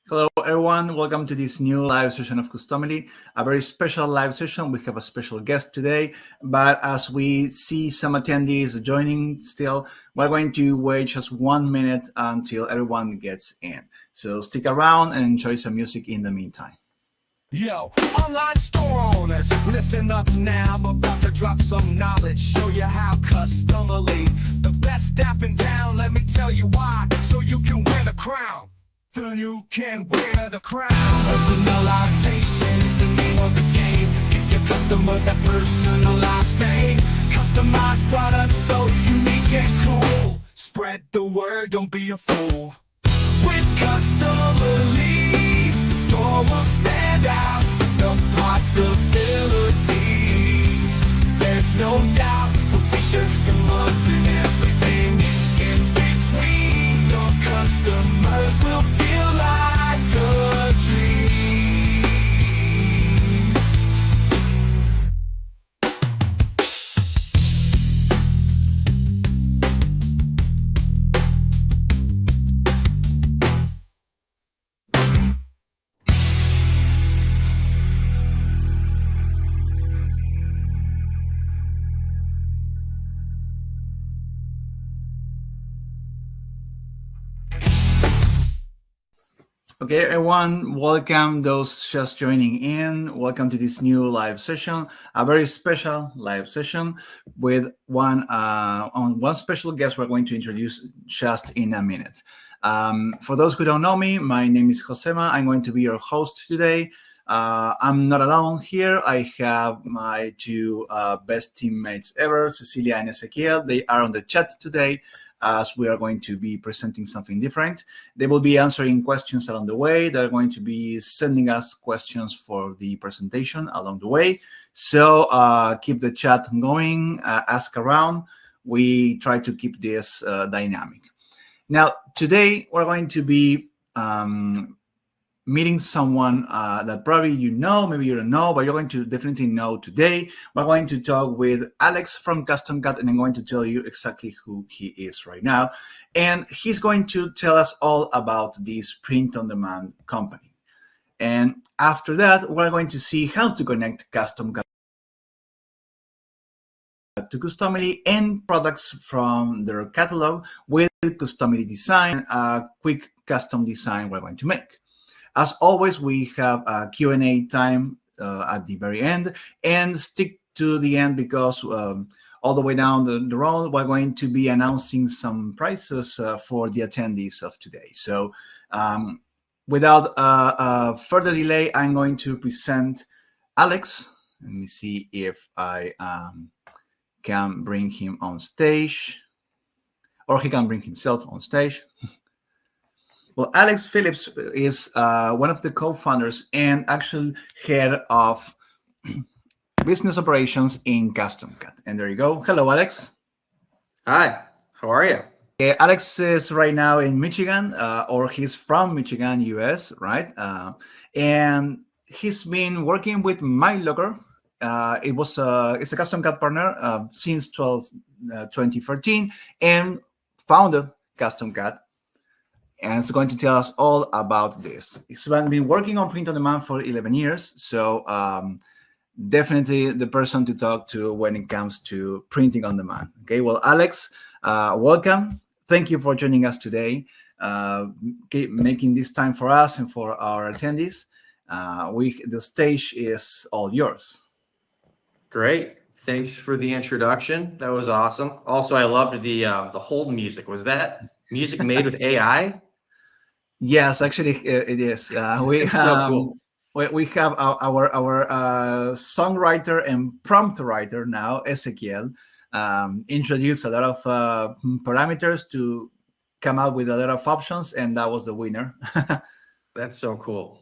Hello, everyone. Welcome to this new live session of Customily, a very special live session. We have a special guest today, but as we see some attendees joining still, we're going to wait just 1 minute until everyone gets in. So stick around and enjoy some music in the meantime. Yo, online store owners, listen up now. I'm about to drop some knowledge, show you how Customily, the best app in town. Let me tell you why, so you can win a crown. Then you can wear the crown. Personalization is the name of the game. Give your customers that personalized fame. Customized products so unique and cool. Spread the word, don't be a fool. With Customily, the store will stand out. The possibilities, there's no doubt. From t-shirts to mugs and everything in between, your customers will feel like a dream. Okay, everyone, welcome those just joining in. Welcome to this new live session, a very special live session with one special guest we're going to introduce just in a minute. For those who don't know me, my name is Josema. I'm going to be your host today. I'm not alone here. I have my two best teammates ever, Cecilia and Ezequiel. They are on the chat today, as we are going to be presenting something different. They will be answering questions along the way. They're going to be sending us questions for the presentation along the way. So keep the chat going, ask around. We try to keep this dynamic. Now, today we're going to be meeting someone that probably you know, maybe you don't know, but you're going to definitely know today. We're going to talk with Alex from CustomCat, and I'm going to tell you exactly who he is right now. And he's going to tell us all about this print-on-demand company. And after that, we're going to see how to connect CustomCat to Customily and products from their catalog with Customily design, a quick custom design we're going to make. As always, we have a Q&A time at the very end, and stick to the end because all the way down the road, we're going to be announcing some prizes for the attendees of today. So without further delay, I'm going to present Alex. Let me see if I can bring him on stage, or he can bring himself on stage. Well, Alex Phillips is one of the co-founders and actual head of business operations in CustomCat. And there you go. Hello, Alex. Hi, how are you? Alex is right now in Michigan, or he's from Michigan, US, right? And he's been working with MyLocker. It's a CustomCat partner since 2013, and founded CustomCat. And it's going to tell us all about this. He's been working on print on demand for 11 years, so definitely the person to talk to when it comes to printing on demand. Okay, well, Alex, welcome. Thank you for joining us today, making this time for us and for our attendees. The stage is all yours. Great. Thanks for the introduction. That was awesome. Also, I loved the hold music. Was that music made with AI? Yes, actually, it is. We So cool. We have our songwriter and prompt writer now, Ezequiel, introduced a lot of parameters to come out with a lot of options, and that was the winner. That's so cool.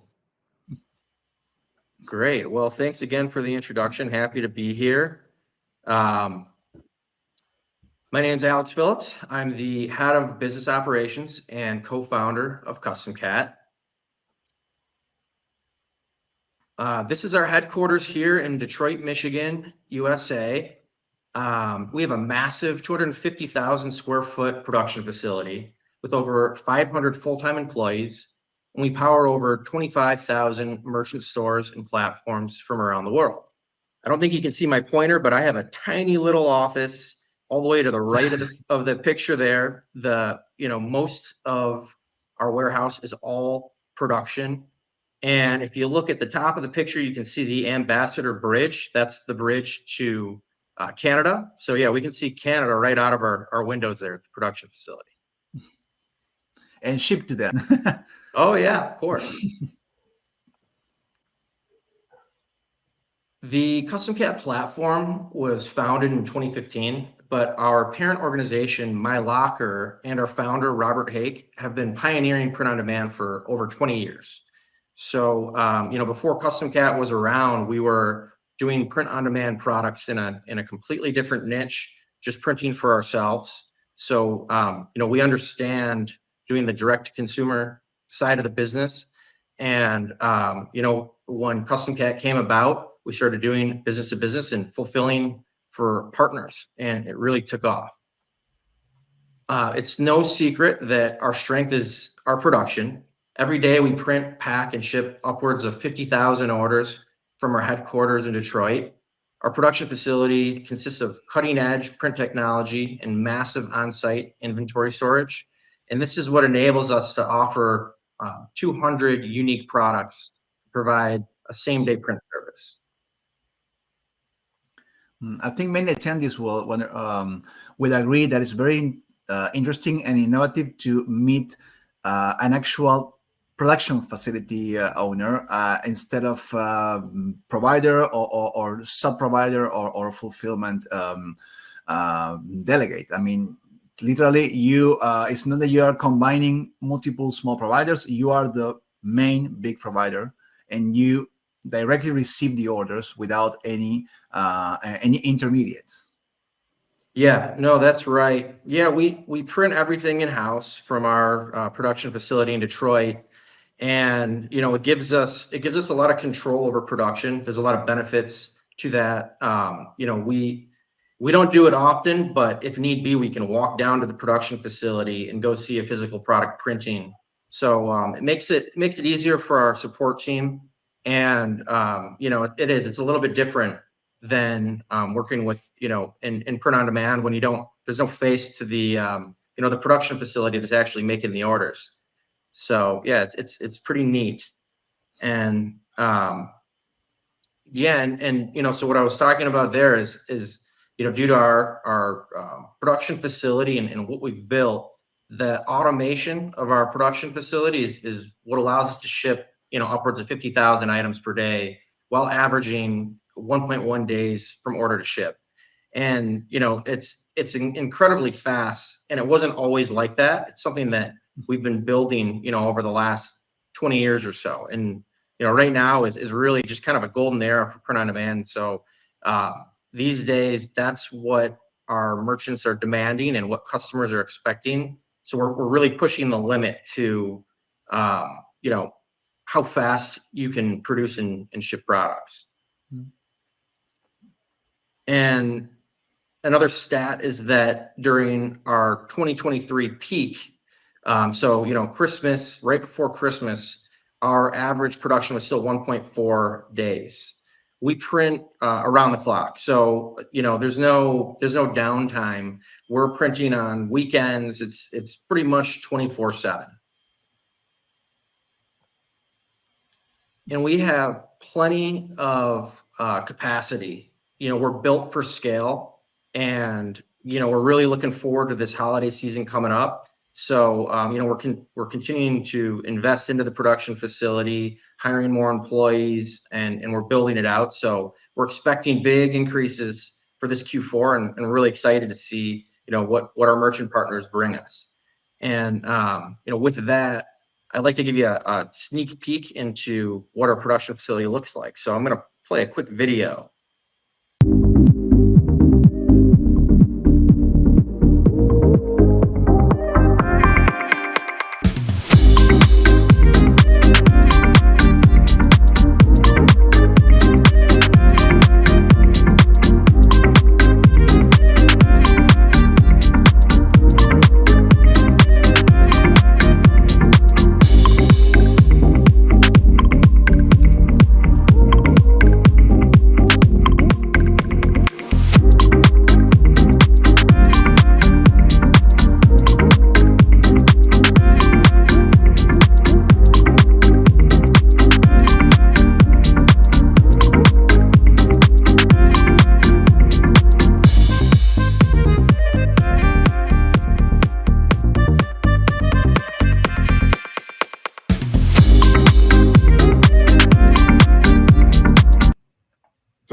Great. Well, thanks again for the introduction. Happy to be here. My name's Alex Phillips. I'm the head of business operations and co-founder of CustomCat. This is our headquarters here in Detroit, Michigan, USA. We have a massive 250,000 square foot production facility with over 500 full-time employees and we power over 25,000 merchant stores and platforms from around the world. I don't think you can see my pointer, but I have a tiny little office all the way to the right of the picture there. Most of our warehouse is all production. And if you look at the top of the picture, you can see the Ambassador Bridge. That's the bridge to Canada. So yeah, we can see Canada right out of our windows there at the production facility. And ship to them. Oh yeah, of course. The CustomCat platform was founded in 2015, but our parent organization, My Locker, and our founder, Robert Hake, have been pioneering print on demand for over 20 years. So, before CustomCat was around, we were doing print on demand products in a completely different niche, just printing for ourselves. So, we understand doing the direct to consumer side of the business. And, when CustomCat came about, we started doing business to business and fulfilling for partners, and it really took off. It's no secret that our strength is our production. Every day we print, pack, and ship upwards of 50,000 orders from our headquarters in Detroit. Our production facility consists of cutting-edge print technology and massive on-site inventory storage. And this is what enables us to offer 200 unique products, provide a same-day print service. I think many attendees will agree that it's very interesting and innovative to meet an actual production facility owner instead of provider or sub-provider or fulfillment delegate. I mean, literally, it's not that you are combining multiple small providers. You are the main big provider, and you directly receive the orders without any intermediates. Yeah, no, that's right. Yeah, we print everything in-house from our production facility in Detroit, and it gives us a lot of control over production. There's a lot of benefits to that. We don't do it often, but if need be, we can walk down to the production facility and go see a physical product printing. So it makes it easier for our support team. And it's a little bit different than working with in print on demand when there's no face to the the production facility that's actually making the orders. So yeah, it's pretty neat. And so what I was talking about there is due to our production facility and what we've built, the automation of our production facility is what allows us to ship upwards of 50,000 items per day while averaging 1.1 days from order to ship. And, it's incredibly fast, and it wasn't always like that. It's something that we've been building, over the last 20 years or so. And, right now is really just kind of a golden era for print on demand. So these days, that's what our merchants are demanding and what customers are expecting. So we're really pushing the limit to, how fast you can produce and ship products. Mm-hmm. And another stat is that during our 2023 peak, Christmas, right before Christmas, our average production was still 1.4 days. We print around the clock. So, there's no downtime. We're printing on weekends. It's pretty much 24/7. And we have plenty of capacity. We're built for scale, and we're really looking forward to this holiday season coming up. So we're continuing to invest into the production facility, hiring more employees, and we're building it out. So we're expecting big increases for this Q4, and we're really excited to see what our merchant partners bring us. And with that, I'd like to give you a sneak peek into what our production facility looks like. So I'm going to play a quick video.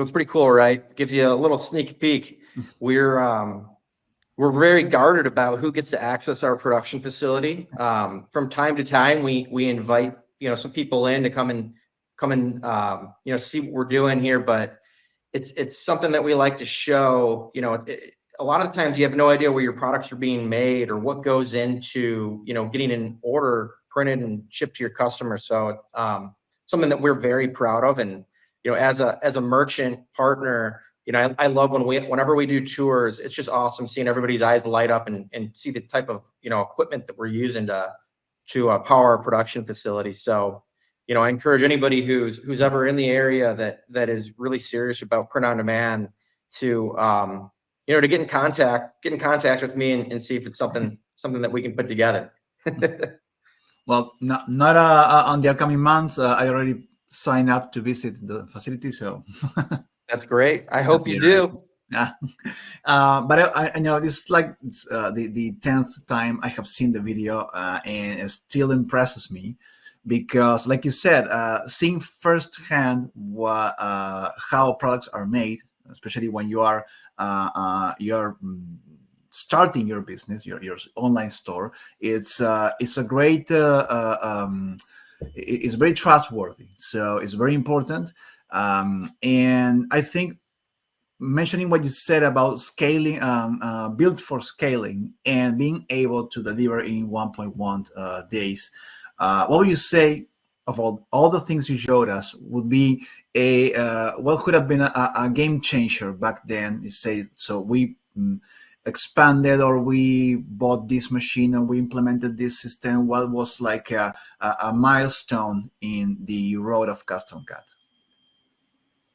So it's pretty cool, right? Gives you a little sneak peek. We're we're very guarded about who gets to access our production facility. From time to time, we invite some people in to come and see what we're doing here, but it's something that we like to show. A lot of the times you have no idea where your products are being made or what goes into getting an order printed and shipped to your customer. So something that we're very proud of, and as a merchant partner, I love whenever we do tours. It's just awesome seeing everybody's eyes light up and see the type of equipment that we're using to power our production facility. So I encourage anybody who's ever in the area that is really serious about print on demand to to get in contact with me and see if it's something that we can put together. Well, not on the upcoming months. I already signed up to visit the facility, so That's great. I that's hope you it, right? do. Yeah. But I know this is like the 10th time I have seen the video, and it still impresses me because, like you said, seeing firsthand how products are made, especially when you're starting your business, your online store. It's a great it's very trustworthy, so it's very important. And I think mentioning what you said about scaling, built for scaling and being able to deliver in 1.1 days, what would you say of all the things you showed us would be what could have been a game changer back then? You say, so we expanded, or we bought this machine and we implemented this system. What was like a milestone in the road of CustomCat?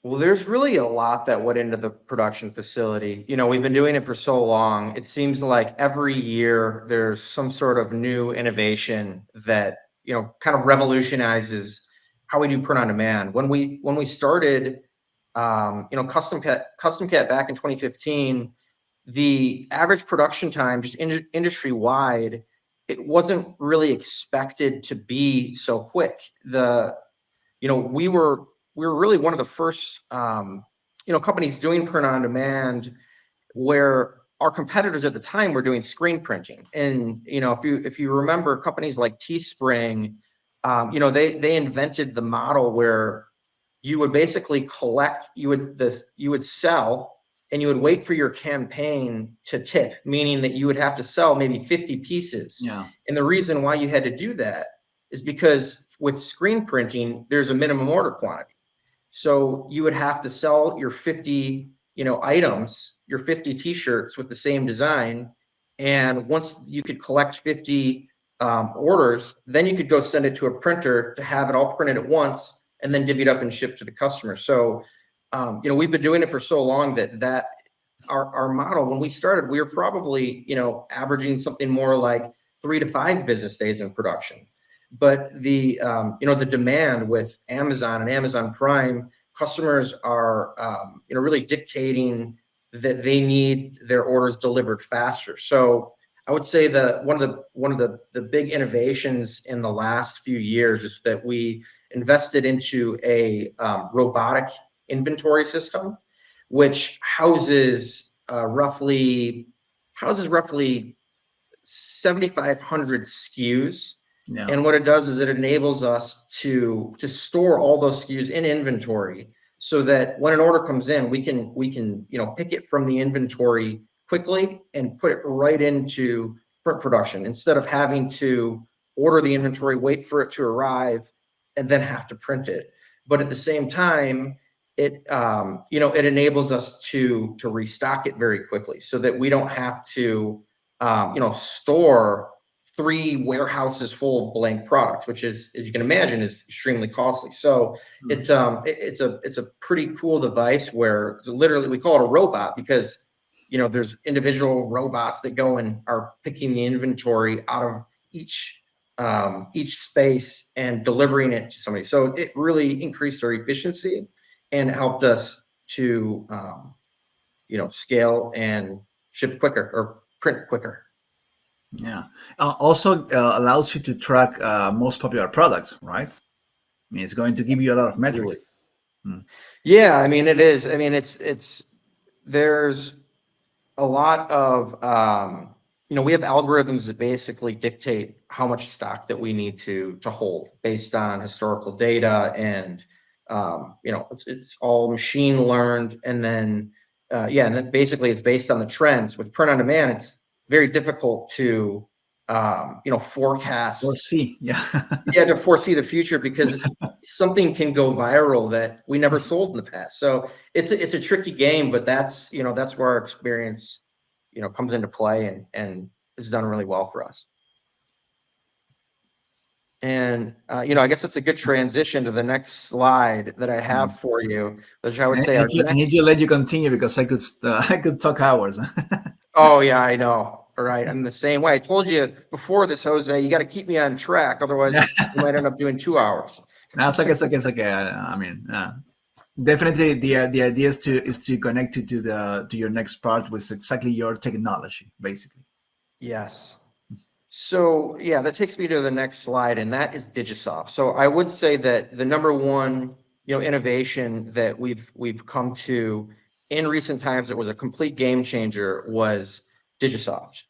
Well, there's really a lot that went into the production facility. We've been doing it for so long. It seems like every year there's some sort of new innovation that, kind of revolutionizes how we do print on demand. When we started, CustomCat back in 2015, the average production time, just industry wide, it wasn't really expected to be so quick. We were really one of the first companies doing print on demand, where our competitors at the time were doing screen printing. And if you remember, companies like Teespring, they invented the model where you would basically collect, you would sell, and you would wait for your campaign to tip, meaning that you would have to sell maybe 50 pieces. Yeah. And the reason why you had to do that is because with screen printing, there's a minimum order quantity. So you would have to sell your 50, items, your 50 t-shirts with the same design. And once you could collect 50 orders, then you could go send it to a printer to have it all printed at once and then divvy it up and ship to the customer. So, we've been doing it for so long that our model, when we started, we were probably, averaging something more like 3 to 5 business days in production. But the demand with Amazon and Amazon Prime, customers are really dictating that they need their orders delivered faster. So I would say that one of the big innovations in the last few years is that we invested into a robotic inventory system, which houses roughly 7,500 SKUs. Yeah. And what it does is it enables us to store all those SKUs in inventory, so that when an order comes in, we can pick it from the inventory quickly and put it right into print production, instead of having to order the inventory, wait for it to arrive, and then have to print it. But at the same time, it enables us to restock it very quickly, so that we don't have to store 3 warehouses full of blank products, which is, as you can imagine, is extremely costly. So it's a pretty cool device where literally we call it a robot, because there's individual robots that go and are picking the inventory out of each space and delivering it to somebody. So it really increased our efficiency and helped us to scale and ship quicker or print quicker. Yeah. Also allows you to track most popular products, right? I mean, it's going to give you a lot of Absolutely. metrics. Yeah, I mean, it is. I mean, there's a lot of, we have algorithms that basically dictate how much stock that we need to hold based on historical data. And, it's all machine learned. And then, and then basically it's based on the trends. With print on demand, it's very difficult to, Or forecast, see, yeah. to foresee the future, because something can go viral that we never sold in the past. So it's a tricky game, but that's where our experience, comes into play, and is done really well for us. And I guess it's a good transition to the next slide that I have for you, which I would say our I need next. to let you continue because I could talk hours. Oh yeah, I know. All right, I'm the same way. I told you before this, Jose. You got to keep me on track, otherwise we might end up doing 2 hours. No, it's okay. I mean, definitely the idea is to connect you to your next part with exactly your technology, basically. Yes. So yeah, that takes me to the next slide, and that is Digisoft. So I would say that the number one, innovation that we've come to in recent times that was a complete game changer was Digisoft.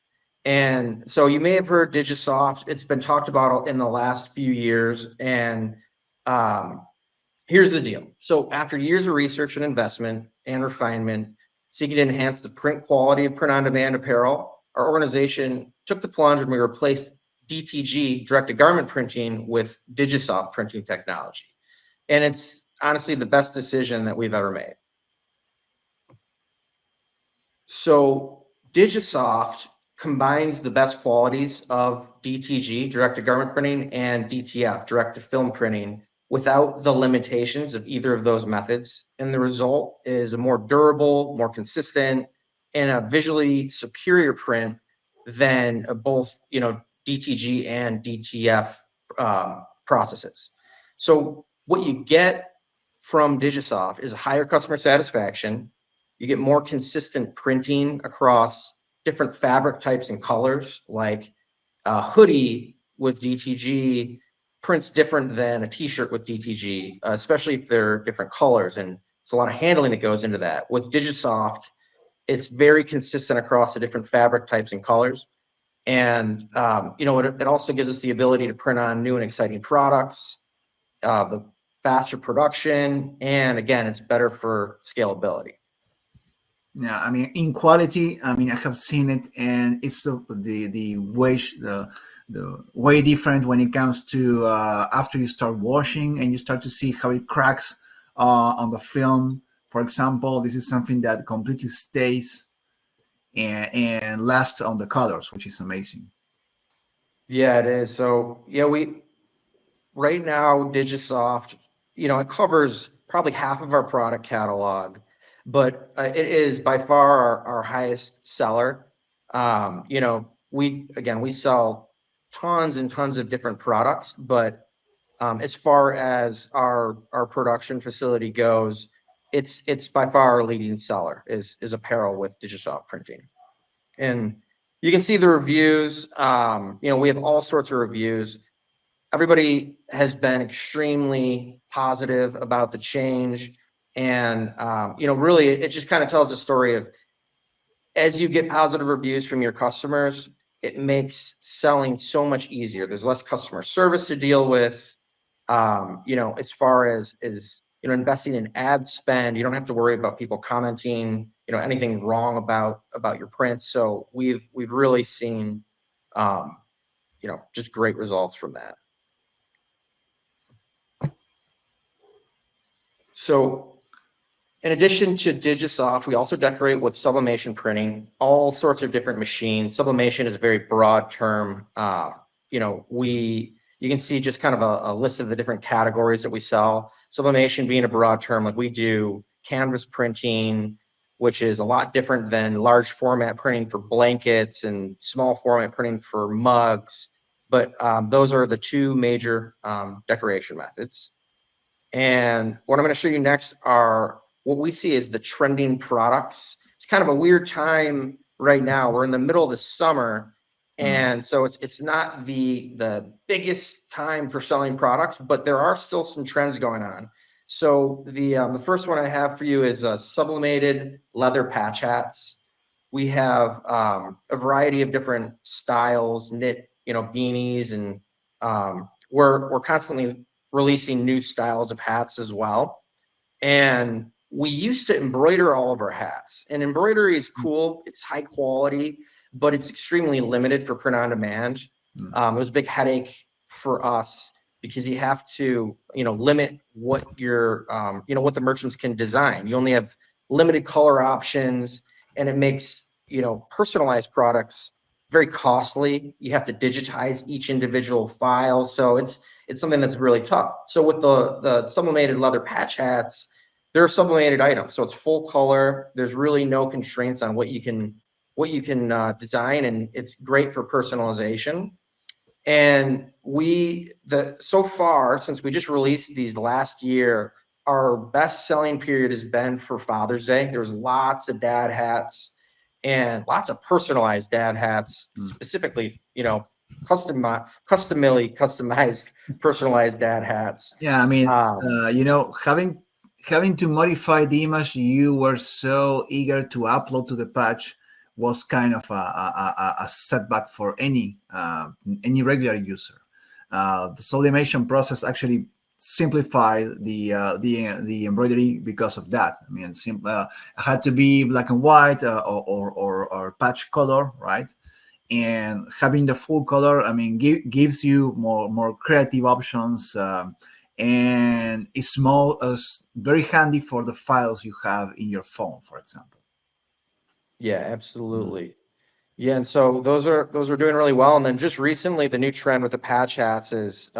And so you may have heard Digisoft. It's been talked about in the last few years. And here's the deal. So after years of research and investment and refinement, seeking to enhance the print quality of print-on-demand apparel, our organization took the plunge and we replaced DTG, direct-to-garment printing, with Digisoft printing technology. And it's honestly the best decision that we've ever made. So Digisoft combines the best qualities of DTG, direct-to-garment printing, and DTF, direct-to-film printing, without the limitations of either of those methods. And the result is a more durable, more consistent, and a visually superior print than both, DTG and DTF processes. So what you get from Digisoft is a higher customer satisfaction. You get more consistent printing across different fabric types and colors. Like a hoodie with DTG prints different than a t-shirt with DTG, especially if they're different colors, and it's a lot of handling that goes into that. With Digisoft, it's very consistent across the different fabric types and colors. And it also gives us the ability to print on new and exciting products, the faster production, and again, it's better for scalability. Yeah, I mean, in quality, I mean, I have seen it, and it's the way different when it comes to after you start washing and you start to see how it cracks on the film. For example, this is something that completely stays and lasts on the colors, which is amazing. Yeah, it is. So yeah, right now Digisoft, it covers probably half of our product catalog, but it is by far our highest seller. We sell tons and tons of different products, but as far as our production facility goes, it's by far our leading seller is apparel with Digisoft printing. And you can see the reviews. We have all sorts of reviews. Everybody has been extremely positive about the change. And, really, it just kind of tells the story of, as you get positive reviews from your customers, it makes selling so much easier. There's less customer service to deal with. As far as investing in ad spend, you don't have to worry about people commenting, anything wrong about your prints. So we've really seen, just great results from that. So in addition to Digisoft, we also decorate with sublimation printing, all sorts of different machines. Sublimation is a very broad term. You can see just kind of a list of the different categories that we sell. Sublimation being a broad term, like we do canvas printing, which is a lot different than large format printing for blankets and small format printing for mugs. But those are the two major decoration methods. And what I'm going to show you next are what we see as the trending products. It's kind of a weird time right now. We're in the middle of the summer, and so it's not the biggest time for selling products, but there are still some trends going on. So the first one I have for you is sublimated leather patch hats. We have a variety of different styles, knit, beanies, and we're constantly releasing new styles of hats as well. And we used to embroider all of our hats, and embroidery is cool. It's high quality, but it's extremely limited for print on demand. It was a big headache for us because you have to, limit what your, what the merchants can design. You only have limited color options, and it makes, personalized products very costly. You have to digitize each individual file. So it's something that's really tough. So with the sublimated leather patch hats, they're sublimated items. So it's full color. There's really no constraints on what you can design, and it's great for personalization. And so far, since we just released these last year, our best selling period has been for Father's Day. There's lots of dad hats and lots of personalized dad hats, specifically, customized, personalized dad hats. Yeah, I mean, having to modify the image you were so eager to upload to the patch was kind of a setback for any regular user. The sublimation process actually simplified the embroidery because of that. I mean, it had to be black and white or patch color, right? And having the full color, I mean, gives you more creative options, and it's very handy for the files you have in your phone, for example. Yeah, absolutely. Yeah, and so those are doing really well. And then just recently, the new trend with the patch hats is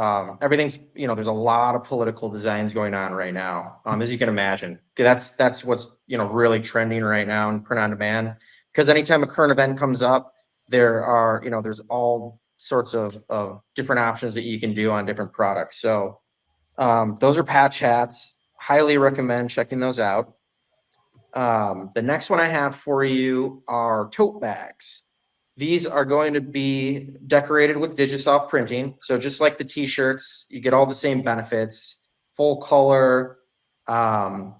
everything's, there's a lot of political designs going on right now, as you can imagine. That's what's really trending right now in print on demand. Because anytime a current event comes up, there's all sorts of different options that you can do on different products. So those are patch hats. Highly recommend checking those out. The next one I have for you are tote bags. These are going to be decorated with Digisoft printing. So just like the t-shirts, you get all the same benefits, full color. Yeah,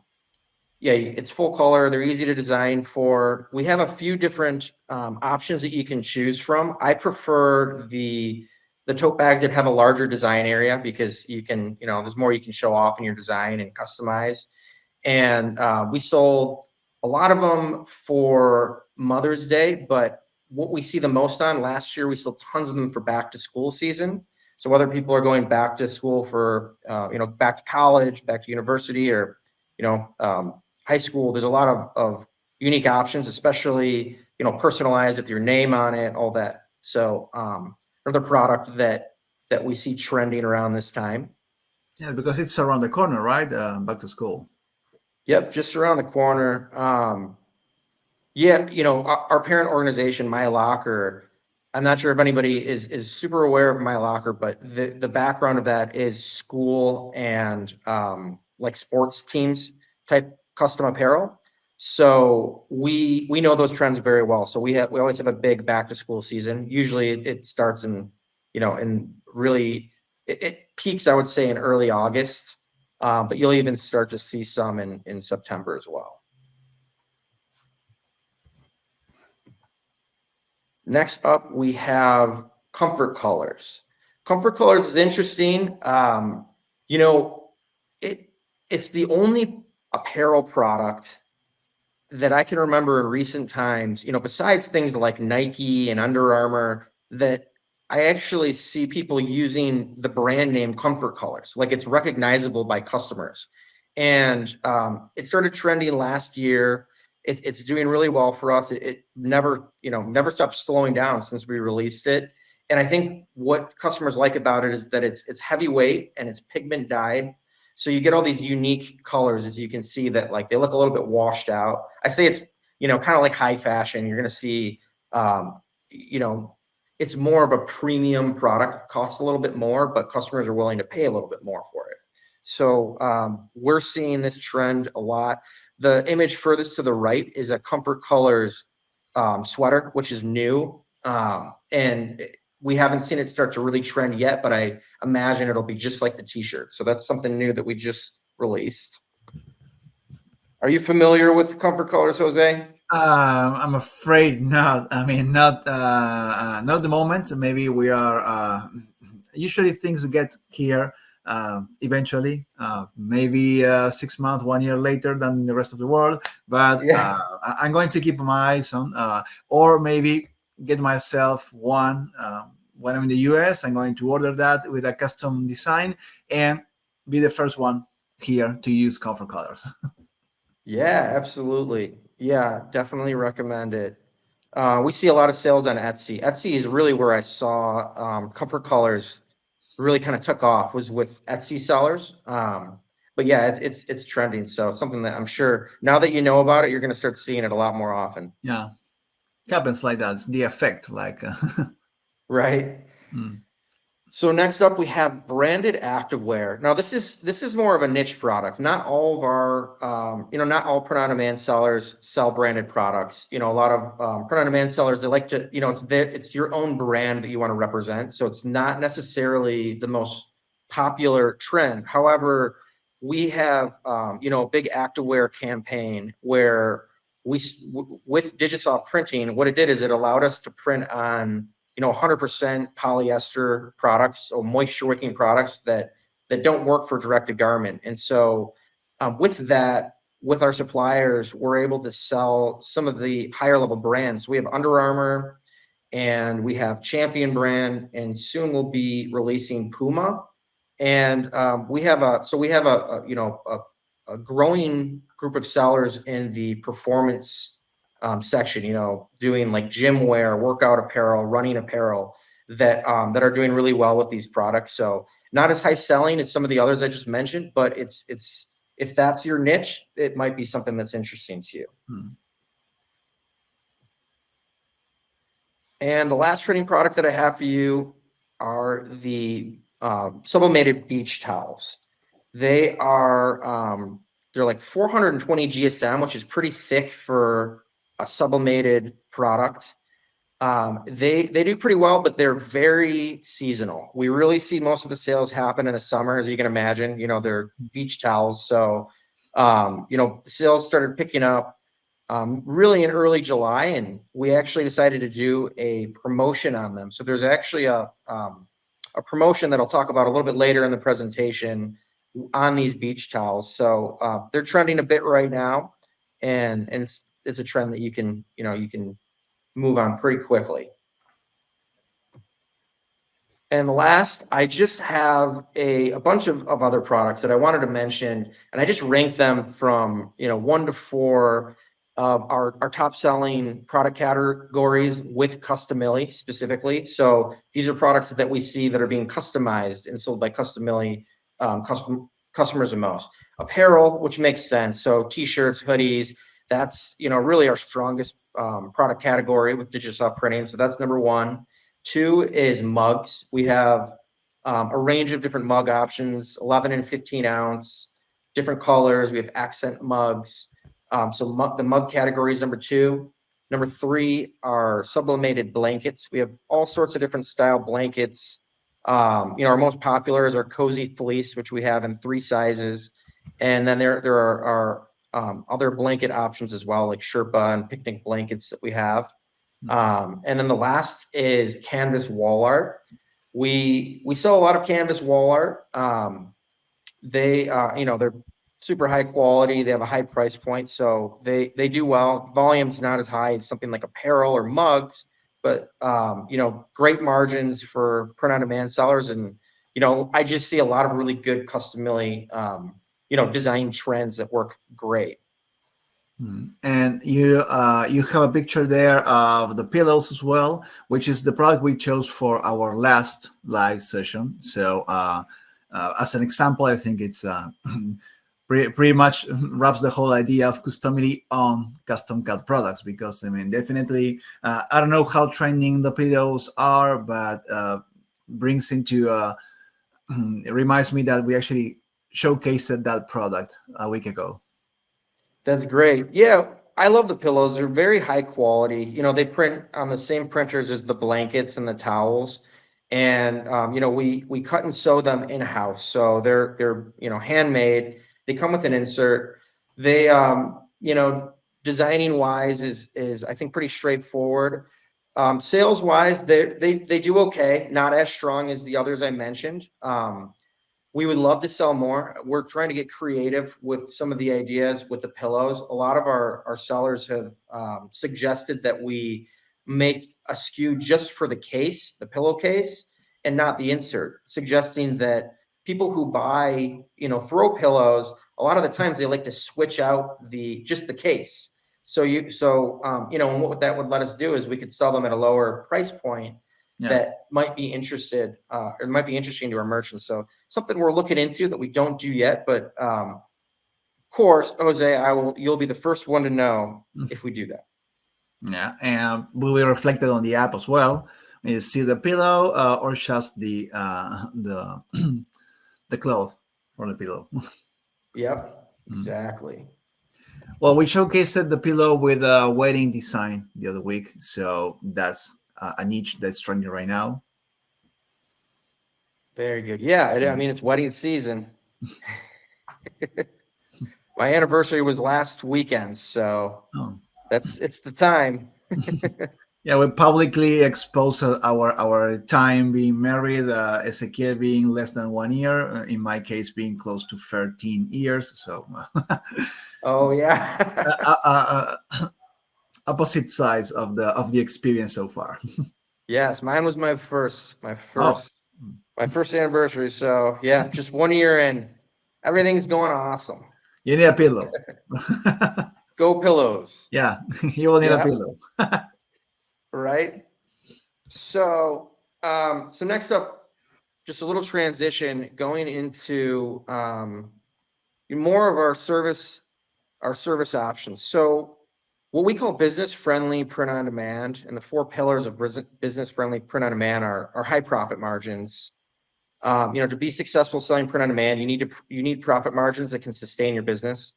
it's full color. They're easy to design for. We have a few different options that you can choose from. I prefer the tote bags that have a larger design area because you can, there's more you can show off in your design and customize. And we sold a lot of them for Mother's Day, but what we see the most on last year, we sold tons of them for back to school season. So whether people are going back to school for, back to college, back to university, or, high school, there's a lot of unique options, especially, personalized with your name on it, all that. So another product that we see trending around this time. Yeah, because it's around the corner, right? Back to school. Yep, just around the corner. Yeah, our parent organization, My Locker, I'm not sure if anybody is super aware of My Locker, but the background of that is school and like sports teams type custom apparel. So we know those trends very well. So we always have a big back to school season. Usually it starts in, in really it peaks, I would say, in early August. But you'll even start to see some in September as well. Next up, we have comfort colors. Comfort colors is interesting. It's the only apparel product that I can remember in recent times, besides things like Nike and Under Armour, that I actually see people using the brand name Comfort Colors, like it's recognizable by customers. And it started trending last year. It's doing really well for us. It never stopped slowing down since we released it. And I think what customers like about it is that it's heavyweight and it's pigment dyed. So you get all these unique colors, as you can see, that like they look a little bit washed out. I say it's, kind of like high fashion. You're going to see, it's more of a premium product, costs a little bit more, but customers are willing to pay a little bit more for it. So we're seeing this trend a lot. The image furthest to the right is a Comfort Colors sweater, which is new. And we haven't seen it start to really trend yet, but I imagine it'll be just like the t-shirt. So that's something new that we just released. Are you familiar with comfort colors, Jose? I'm afraid not. I mean, not at the moment. Maybe we are. Usually, things get here eventually. Maybe 6 months, 1 year later than the rest of the world. But Yeah. I'm going to keep my eyes on, or maybe get myself one when I'm in the US. I'm going to order that with a custom design and be the first one here to use comfort colors. Yeah, absolutely. Yeah, definitely recommend it. We see a lot of sales on Etsy. Etsy is really where I saw comfort colors really kind of took off was with Etsy sellers. But yeah, it's trending. So it's something that I'm sure now that you know about it, you're going to start seeing it a lot more often. Yeah, happens like that. It's the effect, like. Right. Mm, So next up, we have branded activewear. Now, this is more of a niche product. Not all of our, not all print-on-demand sellers sell branded products. A lot of print-on-demand sellers, they like to, it's your own brand that you want to represent. So it's not necessarily the most popular trend. However, we have, a big activewear campaign where with Digisoft printing, what it did is it allowed us to print on 100% polyester products or moisture wicking products that don't work for direct to garment. And so with that, with our suppliers, we're able to sell some of the higher level brands. We have Under Armour and we have Champion brand, and soon we'll be releasing Puma. And we have a growing group of sellers in the performance section, doing like gym wear, workout apparel, running apparel that are doing really well with these products. So not as high selling as some of the others I just mentioned, but it's if that's your niche, it might be something that's interesting to you. mm. And the last trending product that I have for you are the sublimated beach towels. They're like 420 GSM, which is pretty thick for a sublimated product. They do pretty well, but they're very seasonal. We really see most of the sales happen in the summer, as you can imagine. They're beach towels, so the sales started picking up really in early July, and we actually decided to do a promotion on them. So there's actually a promotion that I'll talk about a little bit later in the presentation on these beach towels. So they're trending a bit right now, and it's a trend that you can move on pretty quickly. And last, I just have a bunch of other products that I wanted to mention, and I just ranked them from 1 to 4 of our top selling product categories with Customily specifically. So these are products that we see that are being customized and sold by Customily customers the most. Apparel, which makes sense. So t-shirts, hoodies, that's really our strongest product category with Digisoft printing. So that's number 1. 2 is mugs. We have a range of different mug options, 11 and 15 ounce, different colors. We have accent mugs. The mug category is number 2. Number 3 are sublimated blankets. We have all sorts of different style blankets. Our most popular is our cozy fleece, which we have in 3 sizes. And then there are other blanket options as well, like Sherpa and picnic blankets that we have. And then the last is canvas wall art. We sell a lot of canvas wall art. They're super high quality. They have a high price point, so they do well. Volume's not as high as something like apparel or mugs, but great margins for print-on-demand sellers. And I just see a lot of really good Customily design trends that work great. And you have a picture there of the pillows as well, which is the product we chose for our last live session. So as an example, I think it's pretty much wraps the whole idea of Customily on CustomCat products, because definitely I don't know how trending the pillows are, but brings into it reminds me that we actually showcased that product a week ago. That's great. Yeah, I love the pillows. They're very high quality. They print on the same printers as the blankets and the towels. And we cut and sew them in-house. So they're handmade. They come with an insert. They, you know, designing wise is I think pretty straightforward. Sales wise, they do okay, not as strong as the others I mentioned. We would love to sell more. We're trying to get creative with some of the ideas with the pillows. A lot of our sellers have suggested that we make a SKU just for the case, the pillowcase, and not the insert, suggesting that people who buy, you know, throw pillows, a lot of the times they like to switch out just the case. You know, and what that would let us do is we could sell them at a lower price point Yeah. that might be interested or might be interesting to our merchants. So something we're looking into that we don't do yet, but of course, Jose, you'll be the first one to know if we do that. Yeah, and will be reflected on the app as well. You see the pillow or just the the cloth for the pillow. Yep, exactly. Well, we showcased the pillow with a wedding design the other week, so that's a niche that's trending right now. Very good. Yeah, I mean, it's wedding season. My anniversary was last weekend, so Oh. it's the time. Yeah, we publicly expose our time being married. Ezequiel being less than 1 year. In my case, being close to 13 years. So, Oh yeah. opposite sides of the experience so far. Yes, mine was my Oh, first anniversary. So yeah, just 1 year in, everything's going awesome. you need a pillow. Go pillows. Yeah, you will need a Yeah, pillow. right. So so next up, just a little transition going into more of our service options. So what we call business friendly print on demand, and the four pillars of business friendly print on demand are high profit margins. You know, to be successful selling print on demand, you need profit margins that can sustain your business.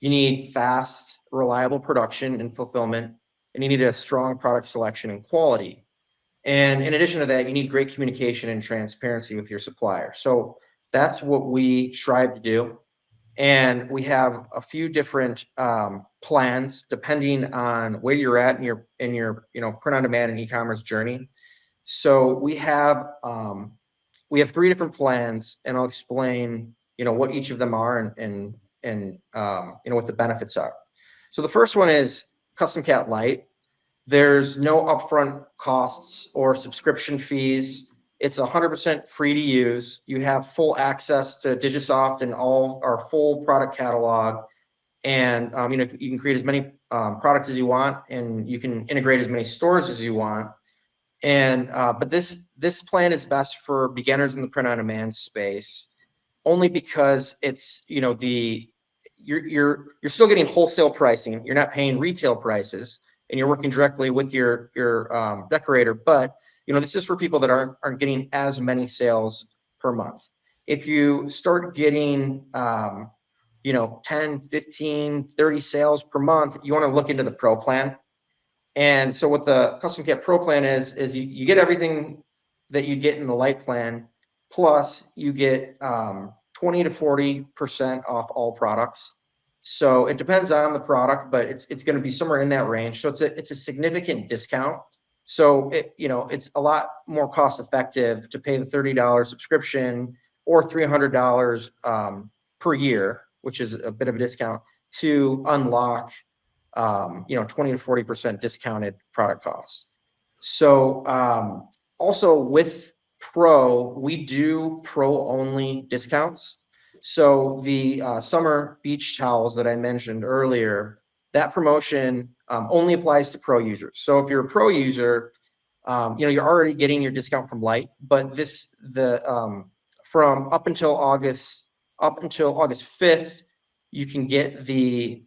You need fast, reliable production and fulfillment, and you need a strong product selection and quality. And in addition to that, you need great communication and transparency with your supplier. So that's what we strive to do. And we have a few different plans depending on where you're at in your you know print on demand and e-commerce journey. So we have three different plans, and I'll explain, you know, what each of them are and you know what the benefits are. So the first one is CustomCat Lite. There's no upfront costs or subscription fees. It's 100% free to use. You have full access to Digisoft and all our full product catalog, and you know you can create as many products as you want, and you can integrate as many stores as you want. And but this plan is best for beginners in the print on demand space, only because it's, you know, you're still getting wholesale pricing. You're not paying retail prices, and you're working directly with your decorator. But you know, this is for people that aren't getting as many sales per month. If you start getting you know 10, 15, 30 sales per month, you want to look into the pro plan. And so what the CustomCat Pro plan is you get everything that you get in the Lite plan, plus you get 20 to 40% off all products. So it depends on the product, but it's going to be somewhere in that range. So it's a significant discount. So you know, it's a lot more cost effective to pay the $30 subscription or $300 per year, which is a bit of a discount, to unlock you know 20 to 40% discounted product costs. So also with Pro, we do Pro only discounts. So the summer beach towels that I mentioned earlier, that promotion only applies to Pro users. So if you're a Pro user, you know, you're already getting your discount from Lite, but from up until August 5th, you can get the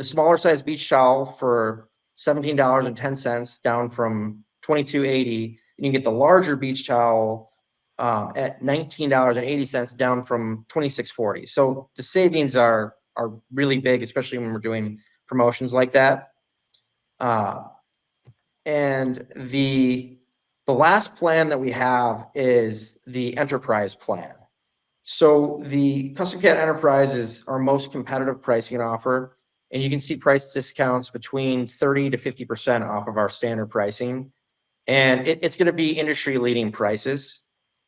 smaller size beach towel for $17.10, down from $22.80. And you can get the larger beach towel at $19.80, down from $26.40. So the savings are really big, especially when we're doing promotions like that. And the last plan that we have is the enterprise plan. So the CustomCat Enterprise is our most competitive pricing offer, and you can see price discounts between 30 to 50% off of our standard pricing. And it's going to be industry leading prices.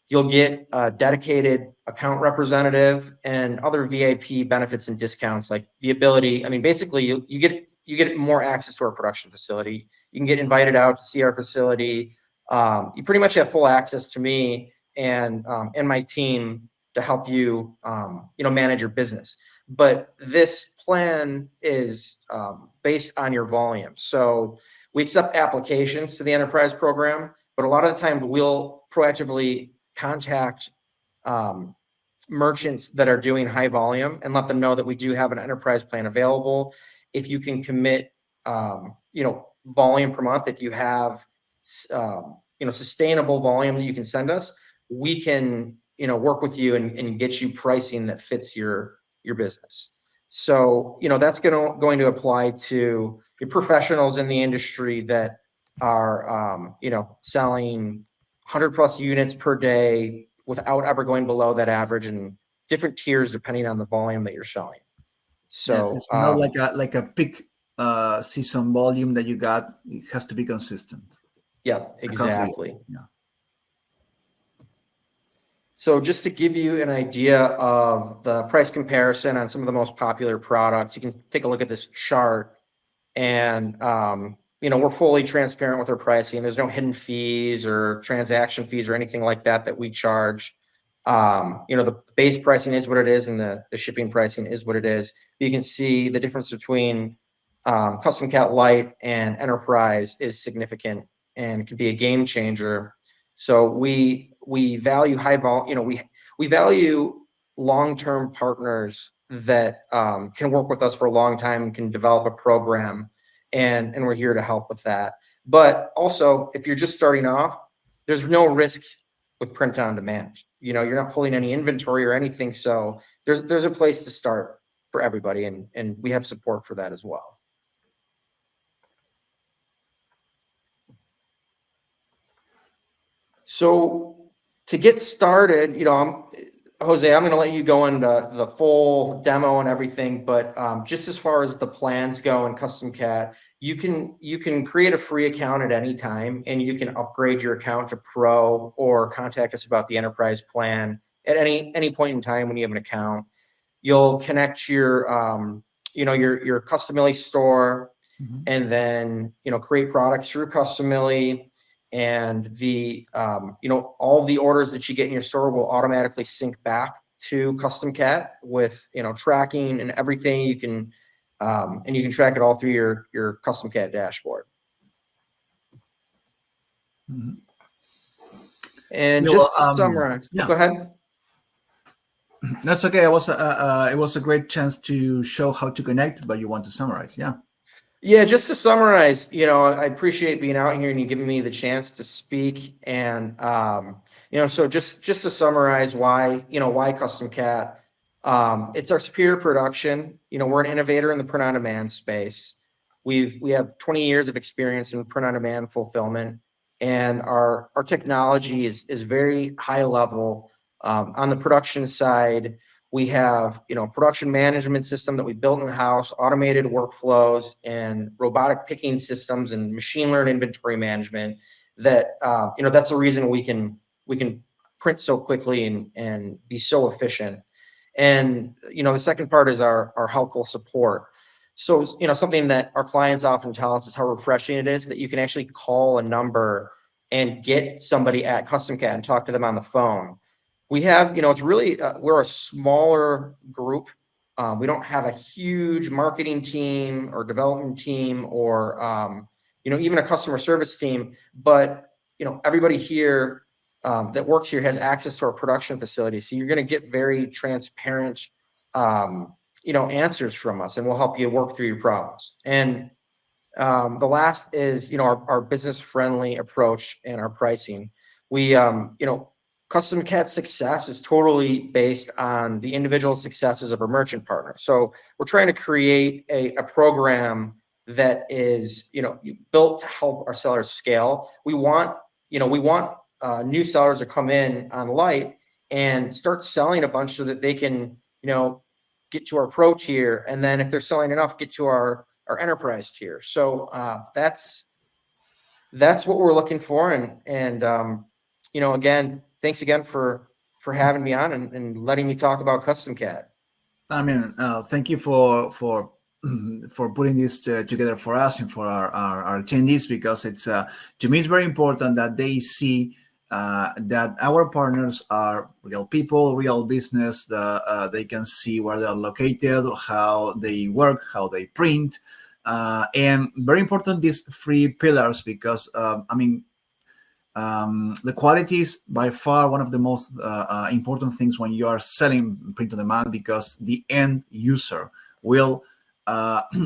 You'll get a dedicated account representative and other VIP benefits and discounts, like the ability. I mean, basically, you get more access to our production facility. You can get invited out to see our facility. You pretty much have full access to me and my team to help you manage your business. But this plan is based on your volume. So we accept applications to the enterprise program, but a lot of the time we'll proactively contact merchants that are doing high volume and let them know that we do have an enterprise plan available. If you can commit, volume per month, if you have, sustainable volume that you can send us, we can, work with you and get you pricing that fits your business. So, that's going to apply to your professionals in the industry that are, selling 100 plus units per day without ever going below that average, and different tiers depending on the volume that you're showing. Yes, So, it's not like a peak season volume that you got. It has to be consistent yeah, across the year. exactly. Yeah. So just to give you an idea of the price comparison on some of the most popular products, you can take a look at this chart. And we're fully transparent with our pricing. There's no hidden fees or transaction fees or anything like that that we charge. The base pricing is what it is, and the shipping pricing is what it is. You can see the difference between CustomCat Lite and Enterprise is significant and could be a game changer. So we value high volume. We value long-term partners that can work with us for a long time, can develop a program, and we're here to help with that. But also, if you're just starting off, there's no risk with print on demand. You're not pulling any inventory or anything, so there's a place to start for everybody, and we have support for that as well. So to get started, Jose, I'm going to let you go into the full demo and everything, but just as far as the plans go in CustomCat, you can create a free account at any time, and you can upgrade your account to Pro or contact us about the enterprise plan at any point in time when you have an account. You'll connect your your Customily store, and then create products through Customily. And the all the orders that you get in your store will automatically sync back to CustomCat with tracking and everything. You can and you can track it all through your CustomCat dashboard. Mhm. And Yeah, just to well, summarize, yeah, go ahead. that's okay. It was a great chance to show how to connect, but you want to summarize, yeah. Yeah, just to summarize, I appreciate being out here and you giving me the chance to speak. And so just to summarize why CustomCat. It's our superior production. We're an innovator in the print on demand space. We have 20 years of experience in print on demand fulfillment, and our technology is very high level. On the production side, we have, production management system that we built in the house, automated workflows, and robotic picking systems, and machine learned inventory management. That that's the reason we can print so quickly and be so efficient. And the second part is our helpful support. So something that our clients often tell us is how refreshing it is that you can actually call a number and get somebody at CustomCat and talk to them on the phone. We have, it's really, we're a smaller group. We don't have a huge marketing team or development team or, even a customer service team, but, everybody here that works here has access to our production facility. So you're going to get very transparent, answers from us, and we'll help you work through your problems. And the last is, our business friendly approach and our pricing. We, CustomCat's success is totally based on the individual successes of our merchant partners. So we're trying to create a program that is, built to help our sellers scale. We want new sellers to come in on Lite and start selling a bunch so that they can, get to our pro tier. And then if they're selling enough, get to our enterprise tier. So that's what we're looking for. And again, thanks again for having me on and letting me talk about CustomCat. I mean, thank you for for putting this together for us and for our attendees, because it's to me it's very important that they see that our partners are real people, real business. They can see where they're located, how they work, how they print, and very important these three pillars, because I mean, the quality is by far one of the most important things when you are selling print on demand, because the end user will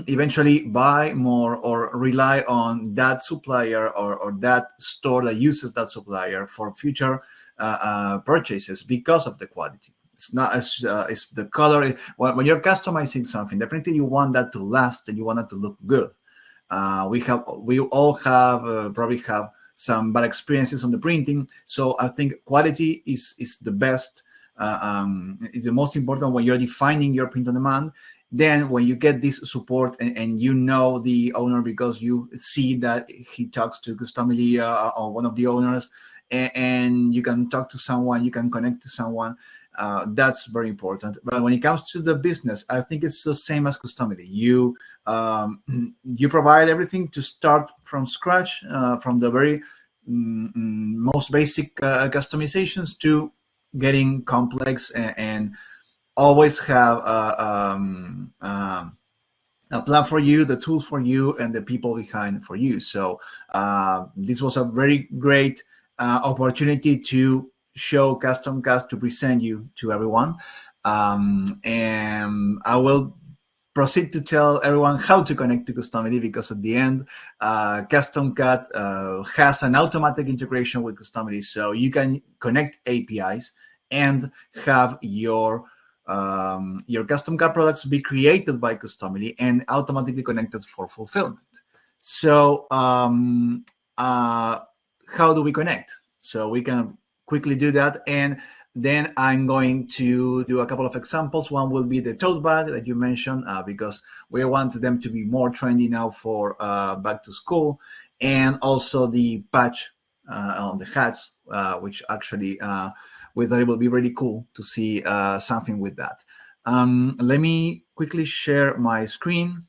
eventually buy more or rely on that supplier or that store that uses that supplier for future purchases because of the quality. It's not as it's the color. When you're customizing something, definitely you want that to last and you want it to look good. We all have probably have some bad experiences on the printing. So I think quality is the best, is the most important when you're defining your print on demand. Then when you get this support and you know the owner because you see that he talks to Customily or one of the owners, and you can talk to someone, you can connect to someone, that's very important. But when it comes to the business, I think it's the same as Customily. You provide everything to start from scratch, from the very most basic customizations to getting complex, and always have a plan for you, the tools for you, and the people behind for you. So this was a very great opportunity to show CustomCat, to present you to everyone. And I will proceed to tell everyone how to connect to Customily, because at the end, CustomCat has an automatic integration with Customily, so you can connect APIs and have your CustomCat products be created by Customily and automatically connected for fulfillment. So how do we connect? So we can quickly do that, and then I'm going to do a couple of examples. One will be the tote bag that you mentioned, because we want them to be more trendy now for back to school, and also the patch on the hats, which actually we thought it would be really cool to see something with that. Let me quickly share my screen,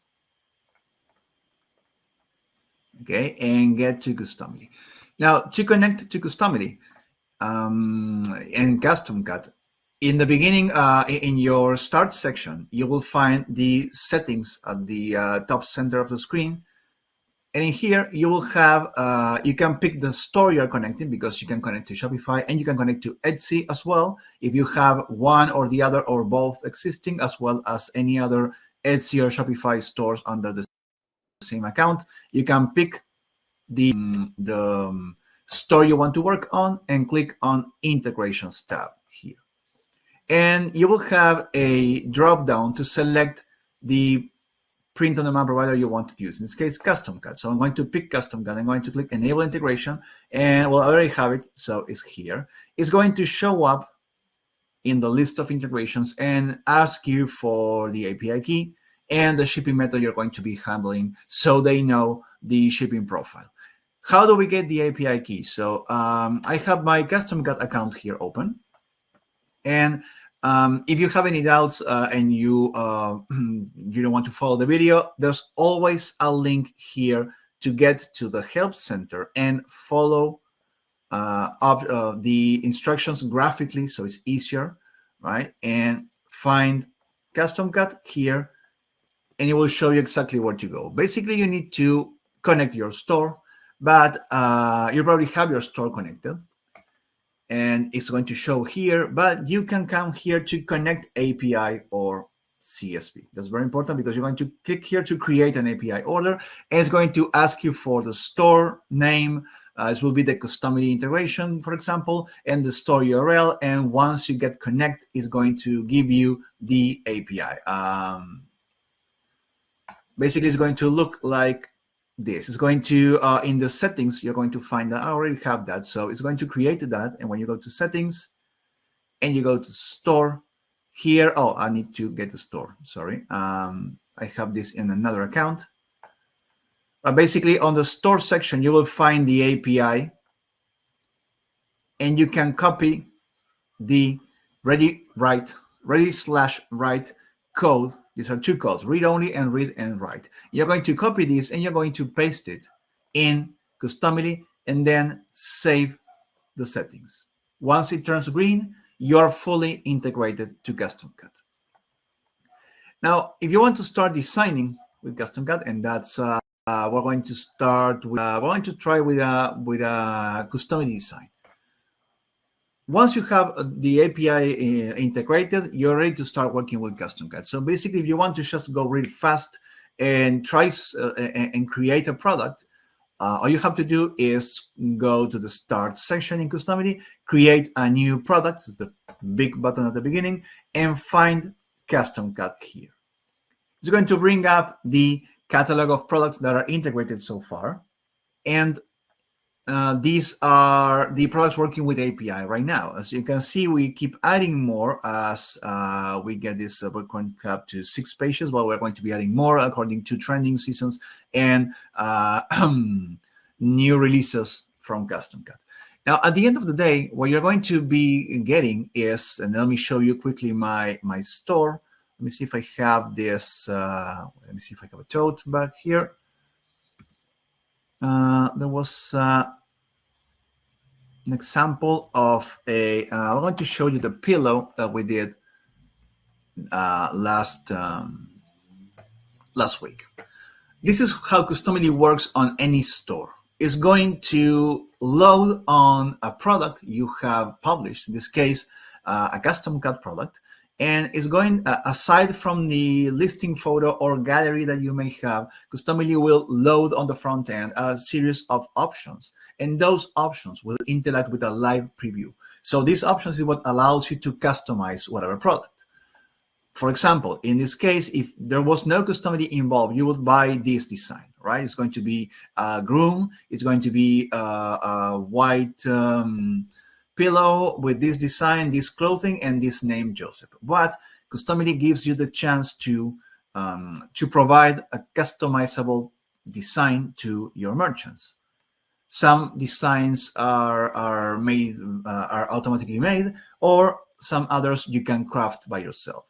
okay, and get to Customily. Now, to connect to Customily and CustomCat, in the beginning, in your start section, you will find the settings at the top center of the screen. And in here, you will have, you can pick the store you're connecting, because you can connect to Shopify and you can connect to Etsy as well, if you have one or the other or both existing, as well as any other Etsy or Shopify stores under the same account. You can pick the store you want to work on and click on Integrations tab here. And you will have a drop down to select the print on demand provider you want to use. In this case, CustomCat. So I'm going to pick CustomCat. I'm going to click Enable Integration, and well, I already have it, so it's here. It's going to show up in the list of integrations and ask you for the API key and the shipping method you're going to be handling, so they know the shipping profile. How do we get the API key? So I have my CustomCat account here open, and if you have any doubts and you you don't want to follow the video, there's always a link here to get to the Help Center and follow the instructions graphically, so it's easier, right? And find CustomCat here, and it will show you exactly where to go. Basically, you need to connect your store, but you probably have your store connected, and it's going to show here, but you can come here to connect API or CSV. That's very important, because you're going to click here to create an API order, and it's going to ask you for the store name. This will be the Customily integration, for example, and the store URL. And once you get connect, it's going to give you the API. Basically, it's going to look like this. Is going to, in the settings, you're going to find that I already have that. So it's going to create that. And when you go to settings, and you go to store here. Oh, I need to get the store. Sorry. I have this in another account. Basically, on the store section, you will find the API, and you can copy the ready/write code. These are two codes, read only and read and write. You're going to copy this and you're going to paste it in Customily and then save the settings. Once it turns green, you're fully integrated to CustomCat. Now, if you want to start designing with CustomCat, and that's we're going to start with, we're going to try with a customity design. Once you have the API integrated, you're ready to start working with CustomCat. So basically, if you want to just go really fast and try and create a product, all you have to do is go to the start section in Customity, create a new product, this is the big button at the beginning, and find CustomCat here. It's going to bring up the catalog of products that are integrated so far. And these are the products working with API right now. As you can see, we keep adding more as we get this. We're going to have to 6 pages, but we're going to be adding more according to trending seasons and new releases from CustomCat. Now, at the end of the day, what you're going to be getting is, and let me show you quickly my store. Let me see if I have this. Let me see if I have a tote back here. There was an example of a, I'm going to show you the pillow that we did last week. This is how Customily works on any store. It's going to load on a product you have published, in this case, a CustomCat product, and it's going, aside from the listing photo or gallery that you may have, Customily will load on the front end a series of options, and those options will interact with a live preview. So these options is what allows you to customize whatever product. For example, in this case, if there was no Customily involved, you would buy this design, right? It's going to be a groom, it's going to be a white pillow with this design, this clothing, and this name Joseph. But Customily gives you the chance to provide a customizable design to your merchants. Some designs are automatically made, or some others you can craft by yourself.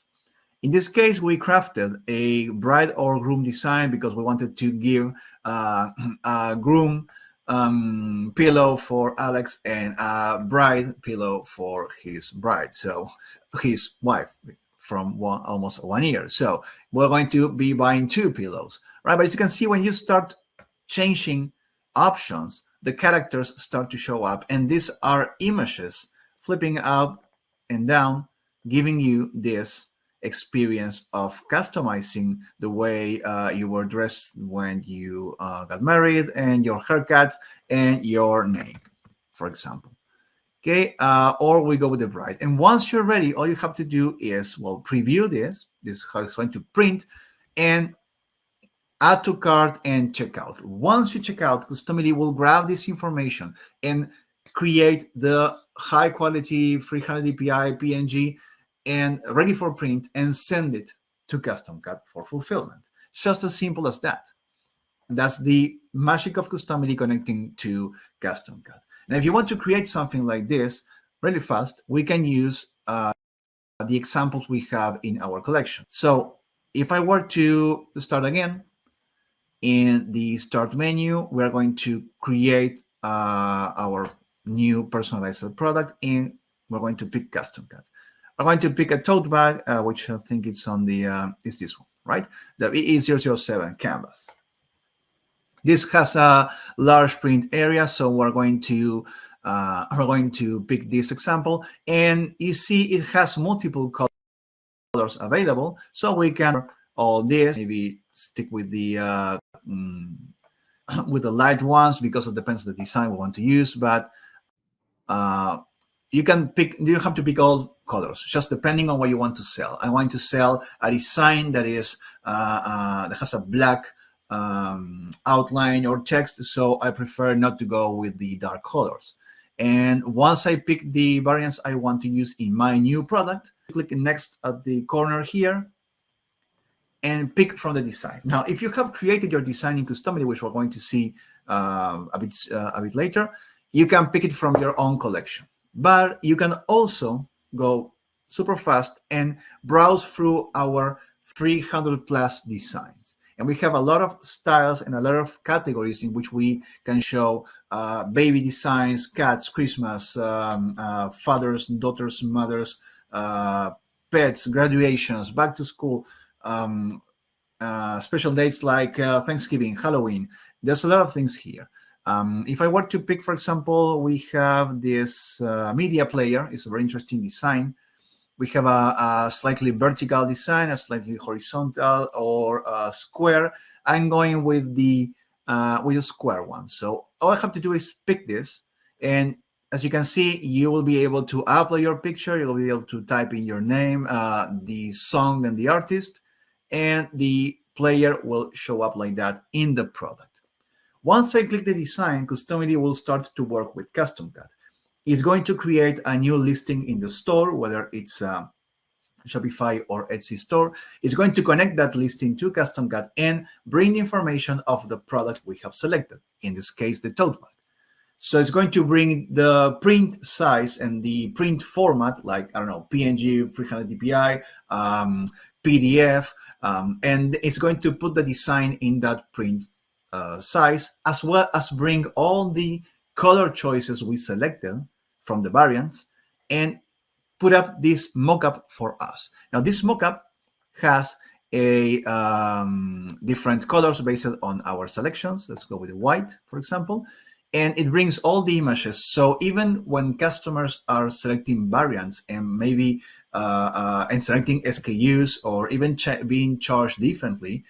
In this case, we crafted a bride or groom design because we wanted to give a groom pillow for Alex and a bride pillow for his bride, so his wife from almost 1 year. So we're going to be buying 2 pillows, right? But as you can see, when you start changing options, the characters start to show up, and these are images flipping up and down, giving you this experience of customizing the way you were dressed when you got married, and your haircut and your name, for example. Okay, or we go with the bride. And once you're ready, all you have to do is, well, preview this. This is how it's going to print, and add to cart and check out. Once you check out, Customily will grab this information and create the high quality 300 dpi PNG and ready for print, and send it to CustomCat for fulfillment. Just as simple as that. That's the magic of Customily connecting to CustomCat. And if you want to create something like this really fast, we can use the examples we have in our collection. So if I were to start again, in the start menu, we're going to create our new personalized product, and we're going to pick CustomCat. I'm going to pick a tote bag, which I think it's on the, is this one, right? The EE007 canvas. This has a large print area, so we're going to pick this example, and you see it has multiple colors available, so we can all this, maybe stick with the light ones because it depends on the design we want to use, but you can pick, you have to pick all colors, just depending on what you want to sell. I want to sell a design that is that has a black outline or text, so I prefer not to go with the dark colors. And once I pick the variants I want to use in my new product, click next at the corner here and pick from the design. Now, if you have created your design in Customily, which we're going to see a bit later, you can pick it from your own collection. But you can also go super fast and browse through our 300 plus designs. And we have a lot of styles and a lot of categories in which we can show baby designs, cats, Christmas, fathers, daughters, mothers, pets, graduations, back to school, special dates like Thanksgiving, Halloween. There's a lot of things here. If I were to pick, for example, we have this media player. It's a very interesting design. We have a slightly vertical design, a slightly horizontal, or a square. I'm going with the square one. So all I have to do is pick this, and as you can see, you will be able to upload your picture. You'll be able to type in your name, the song, and the artist, and the player will show up like that in the product. Once I click the design, Customily will start to work with CustomCat. It's going to create a new listing in the store, whether it's Shopify or Etsy store. It's going to connect that listing to CustomCat and bring the information of the product we have selected, in this case, the tote bag. So it's going to bring the print size and the print format, like, I don't know, PNG, 300 dpi, PDF, and it's going to put the design in that print size, as well as bring all the color choices we selected from the variants and put up this mockup for us. Now, this mockup has a different colors based on our selections. Let's go with the white, for example. And it brings all the images. So even when customers are selecting variants and maybe and selecting SKUs or even being charged differently,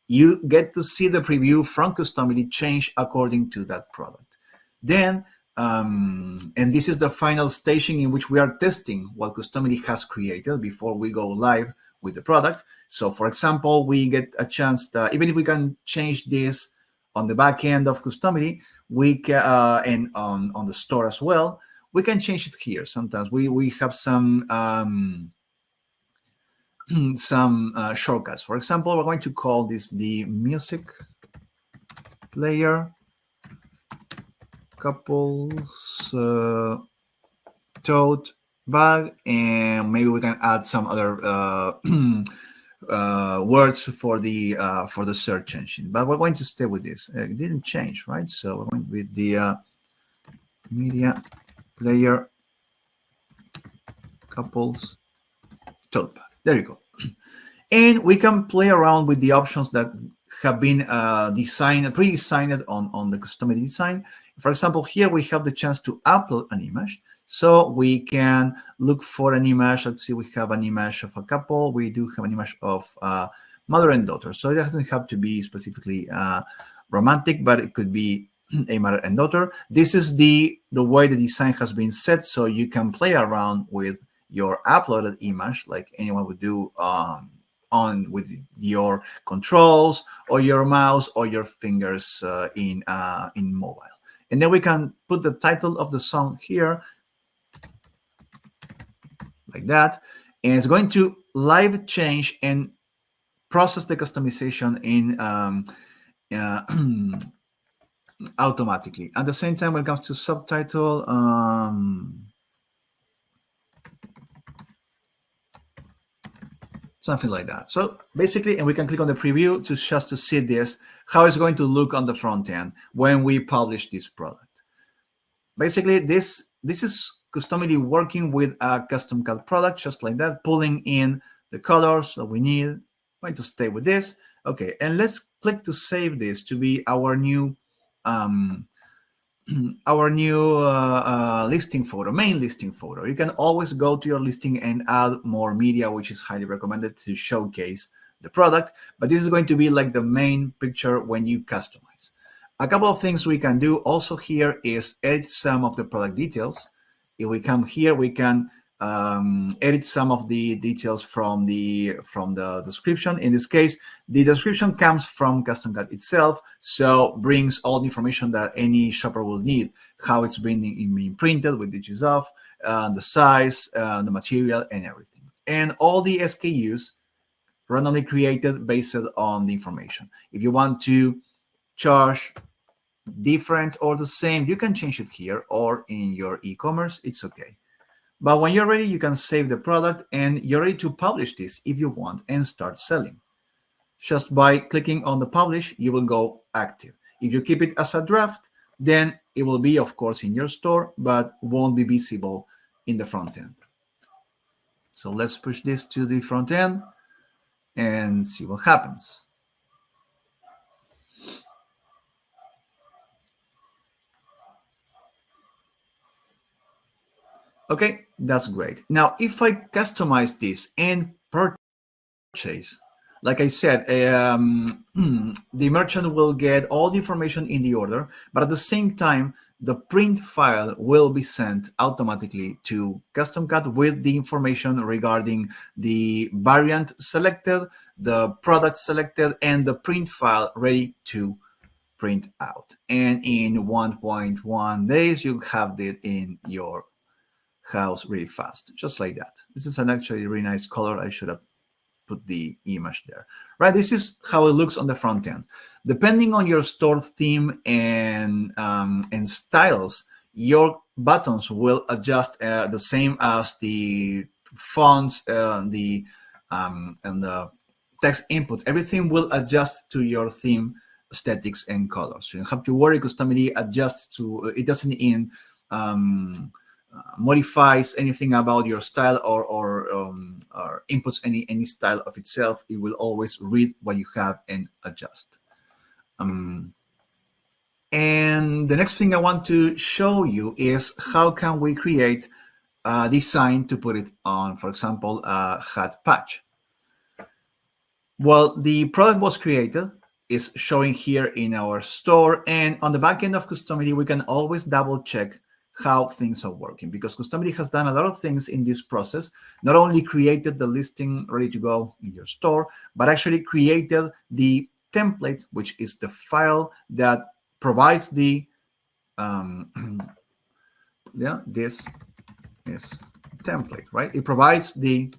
you get to see the preview from Customily change according to that product. Then, and this is the final staging in which we are testing what Customily has created before we go live with the product. So for example, we get a chance that even if we can change this on the back end of Customily, we can, and on the store as well, we can change it here. Sometimes we have some shortcuts. For example, we're going to call this the music player couples tote bag, and maybe we can add some other words for the search engine. But we're going to stay with this. It didn't change, right? So we're going with the media player couples tote bag. There you go. And we can play around with the options that have been pre-designed on the Customily design. For example, here we have the chance to upload an image. So we can look for an image. Let's see, we have an image of a couple. We do have an image of mother and daughter. So it doesn't have to be specifically romantic, but it could be a mother and daughter. This is the way the design has been set, so you can play around with your uploaded image like anyone would do with your controls or your mouse or your fingers in mobile. And then we can put the title of the song here like that, and it's going to live change and process the customization in automatically. At the same time, when it comes to subtitle, something like that. So basically, and we can click on the preview to just to see this, how it's going to look on the front end when we publish this product. Basically, this is Customily working with a CustomCat product, just like that, pulling in the colors that we need. I'm going to stay with this. Okay, and let's click to save this to be our new listing photo, main listing photo. You can always go to your listing and add more media, which is highly recommended to showcase the product. But this is going to be like the main picture when you customize. A couple of things we can do also here is edit some of the product details. If we come here, we can edit some of the details from the description. In this case, the description comes from CustomCat itself, so brings all the information that any shopper will need: how it's being printed with digits off, the size, the material, and everything, and all the SKUs randomly created based on the information. If you want to charge different or the same, you can change it here or in your e-commerce. It's okay. But when you're ready, you can save the product and you're ready to publish this if you want and start selling. Just by clicking on the publish, you will go active. If you keep it as a draft, then it will be, of course, in your store, but won't be visible in the front end. So let's push this to the front end and see what happens. Okay, that's great. Now, if I customize this and purchase, like I said, the merchant will get all the information in the order, but at the same time, the print file will be sent automatically to CustomCat with the information regarding the variant selected, the product selected, and the print file ready to print out. And in 1.1 days, you have it in your house really fast, just like that. This is an actually really nice color. I should have put the image there, right? This is how it looks on the front end. Depending on your store theme and styles, your buttons will adjust the same as the fonts and the text input. Everything will adjust to your theme, aesthetics, and colors. So you don't have to worry. Customily adjusts to it. Doesn't modifies anything about your style or inputs any style of itself. It will always read what you have and adjust. And the next thing I want to show you is how can we create a design to put it on, for example, a hat patch. Well, the product was created, is showing here in our store, and on the back end of Customily, we can always double check how things are working, because Customily has done a lot of things in this process. Not only created the listing ready to go in your store, but actually created the template, which is the file that provides the this is template, right? It provides the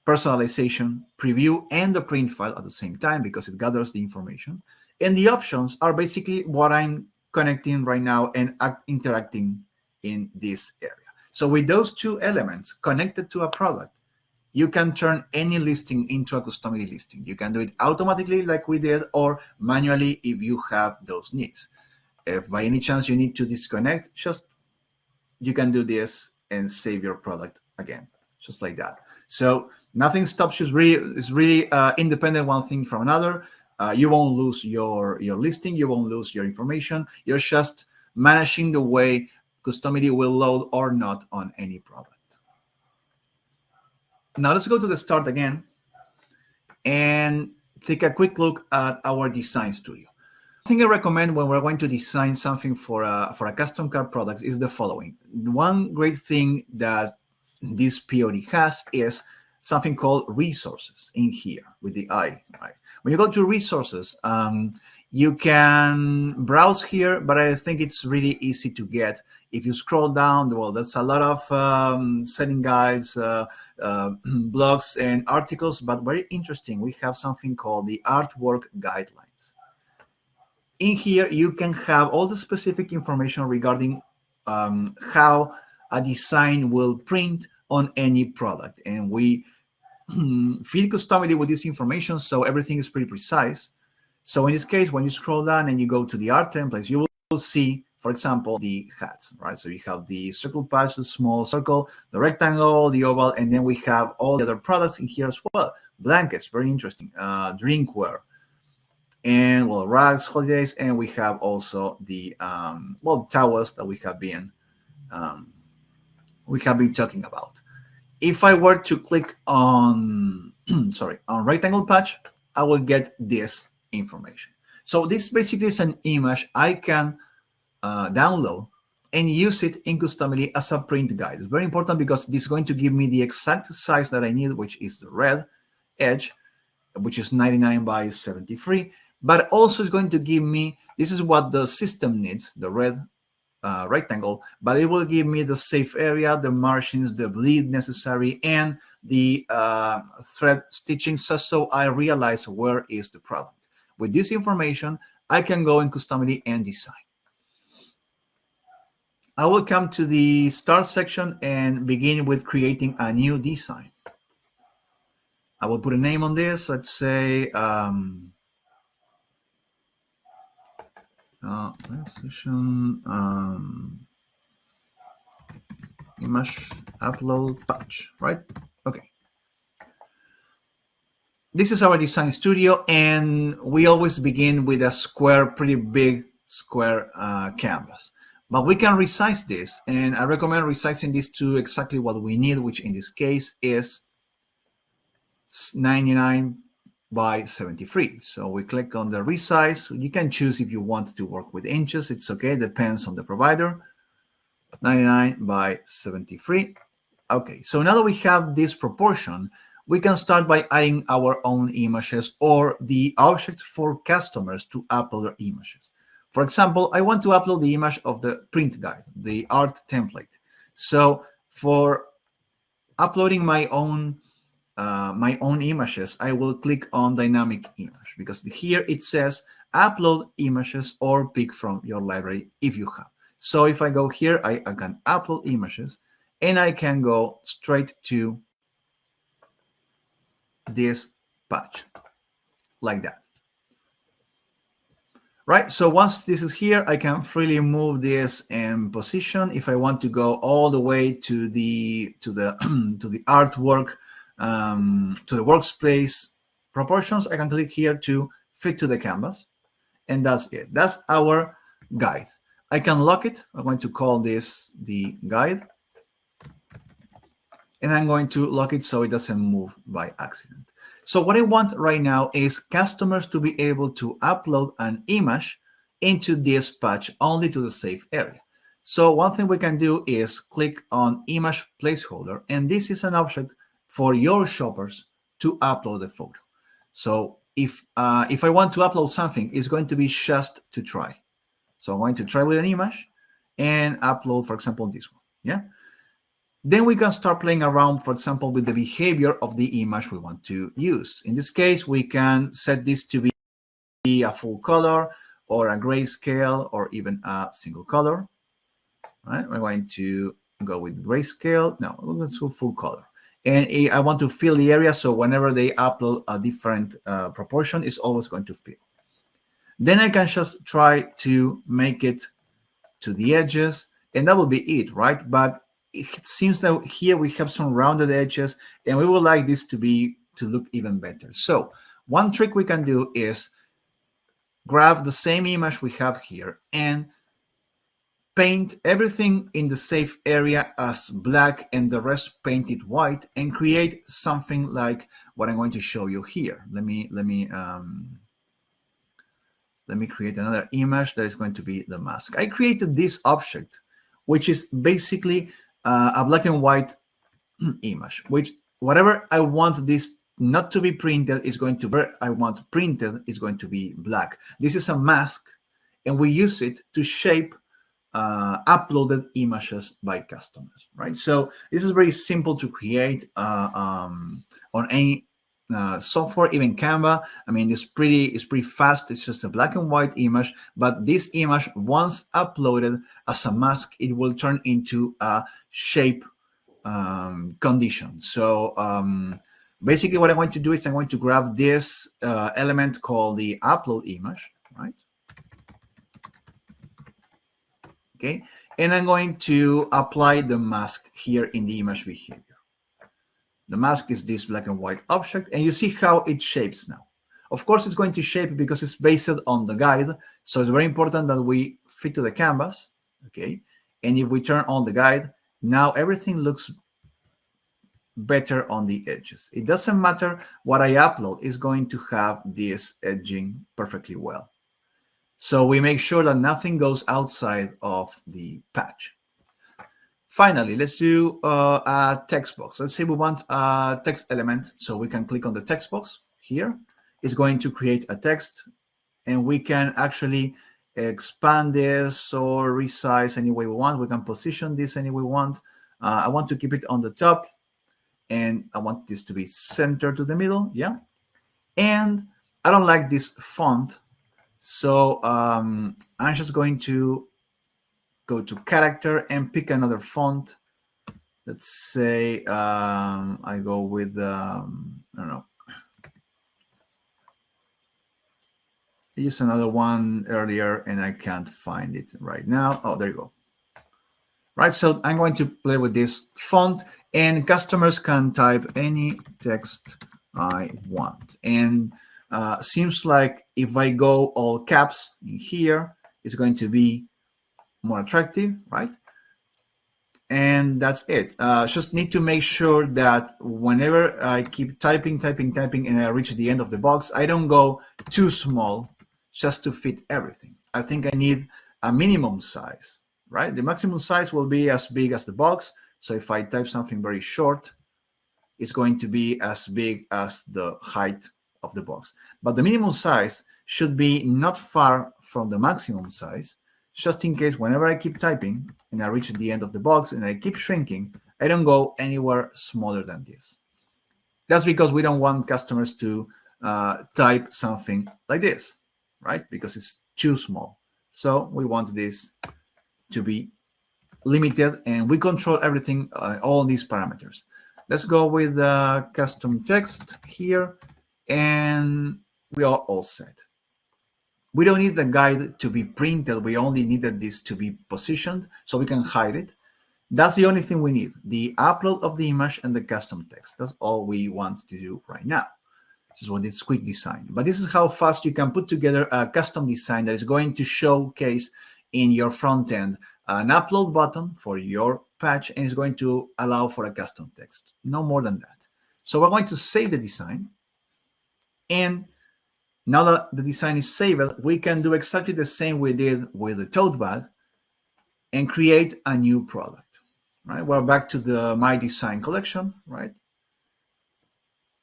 personalization preview and the print file at the same time because it gathers the information. And the options are basically what I'm connecting right now and interacting in this area. So with those two elements connected to a product, you can turn any listing into a Customily listing. You can do it automatically like we did, or manually if you have those needs. If by any chance you need to disconnect, you can do this and save your product again, just like that. So nothing stops you. It's really independent one thing from another. You won't lose your listing. You won't lose your information. You're just managing the way Customily will load or not on any product. Now let's go to the start again and take a quick look at our design studio. The thing I recommend when we're going to design something for a CustomCat product is the following. One great thing that this POD has is something called resources in here with the I. Right? When you go to resources, you can browse here, but I think it's really easy to get. If you scroll down, well, that's a lot of setting guides, blogs, and articles, but very interesting. We have something called the artwork guidelines. In here, you can have all the specific information regarding how a design will print on any product. And we feed Customily with this information, so everything is pretty precise. So in this case, when you scroll down and you go to the art templates, you will see, for example, the hats, right? So you have the circle patch, the small circle, the rectangle, the oval, and then we have all the other products in here as well. Blankets, very interesting, drinkware, and well, rugs, holidays, and we have also the towels that we have been talking about. If I were to click on on rectangle patch, I will get this information. So this basically is an image I can download and use it in Customily as a print guide. It's very important because this is going to give me the exact size that I need, which is the red edge, which is 99 by 73. But also it's going to give me, this is what the system needs, the red rectangle, but it will give me the safe area, the margins, the bleed necessary, and the thread stitching, so I realize where is the product. With this information, I can go in Customily and design. I will come to the start section and begin with creating a new design. I will put a name on this. Let's say session image upload patch, right? Okay. This is our design studio, and we always begin with a square, pretty big square canvas. But we can resize this, and I recommend resizing this to exactly what we need, which in this case is 99 by 73. So we click on the resize. You can choose if you want to work with inches. It's okay, depends on the provider. 99 by 73. Okay, so now that we have this proportion, we can start by adding our own images or the object for customers to upload their images. For example, I want to upload the image of the print guide, the art template. So for uploading my own images, I will click on dynamic image, because here it says upload images or pick from your library if you have. So if I go here, I can upload images, and I can go straight to this patch like that. Right, so once this is here, I can freely move this in position. If I want to go all the way to the to the artwork, to the workspace proportions, I can click here to fit to the canvas, and that's it. That's our guide. I can lock it. I'm going to call this the guide, and I'm going to lock it so it doesn't move by accident. So what I want right now is customers to be able to upload an image into this patch only to the safe area. So one thing we can do is click on image placeholder, and this is an object for your shoppers to upload the photo. So if I want to upload something, it's going to be just to try. So I'm going to try with an image and upload, for example, this one. Yeah. Then we can start playing around, for example, with the behavior of the image we want to use. In this case, we can set this to be a full color or a grayscale or even a single color. All right, we're going to go with grayscale. No, we're going to do full color. And I want to fill the area, so whenever they upload a different proportion, it's always going to fill. Then I can just try to make it to the edges, and that will be it, right? But it seems that here we have some rounded edges, and we would like this to look even better. So one trick we can do is grab the same image we have here and paint everything in the safe area as black and the rest paint it white, and create something like what I'm going to show you here. Let me create another image that is going to be the mask. I created this object, which is basically a black and white image, which whatever I want this not to be printed is going to be, I want printed is going to be black. This is a mask, and we use it to shape uploaded images by customers, right? So this is very simple to create on any software, even Canva. I mean, it's pretty fast. It's just a black and white image, but this image, once uploaded as a mask, it will turn into a shape condition. So basically what I'm going to do is I'm going to grab this element called the upload image, right? Okay, and I'm going to apply the mask here in the image behavior. The mask is this black and white object, and you see how it shapes now. Of course, it's going to shape because it's based on the guide, so it's very important that we fit to the canvas, okay? And if we turn on the guide, now everything looks better on the edges. It doesn't matter what I upload, it's going to have this edging perfectly well. So we make sure that nothing goes outside of the patch. Finally, let's do a text box. Let's say we want a text element, so we can click on the text box here. It's going to create a text, and we can actually expand this or resize any way we want. We can position this any way we want. I want to keep it on the top, and I want this to be centered to the middle. Yeah. And I don't like this font, so I'm just going to go to character and pick another font. Let's say I go with, I don't know, I used another one earlier and I can't find it right now. Oh, there you go. Right, so I'm going to play with this font, and customers can type any text I want. And seems like if I go all caps in here, it's going to be more attractive, right? And that's it. Just need to make sure that whenever I keep typing, and I reach the end of the box, I don't go too small just to fit everything. I think I need a minimum size, right? The maximum size will be as big as the box. So if I type something very short, it's going to be as big as the height of the box. But the minimum size should be not far from the maximum size, just in case whenever I keep typing and I reach the end of the box and I keep shrinking, I don't go anywhere smaller than this. That's because we don't want customers to type something like this, right? Because it's too small. So we want this to be limited, and we control everything, all these parameters. Let's go with custom text here, and we are all set. We don't need the guide to be printed. We only needed this to be positioned, so we can hide it. That's the only thing we need, the upload of the image and the custom text. That's all we want to do right now. This is what it's quick design. But this is how fast you can put together a custom design that is going to showcase in your front end an upload button for your patch, and it's going to allow for a custom text. No more than that. So we're going to save the design. And now that the design is saved, we can do exactly the same we did with the tote bag and create a new product, right? We're back to the My Design collection, right?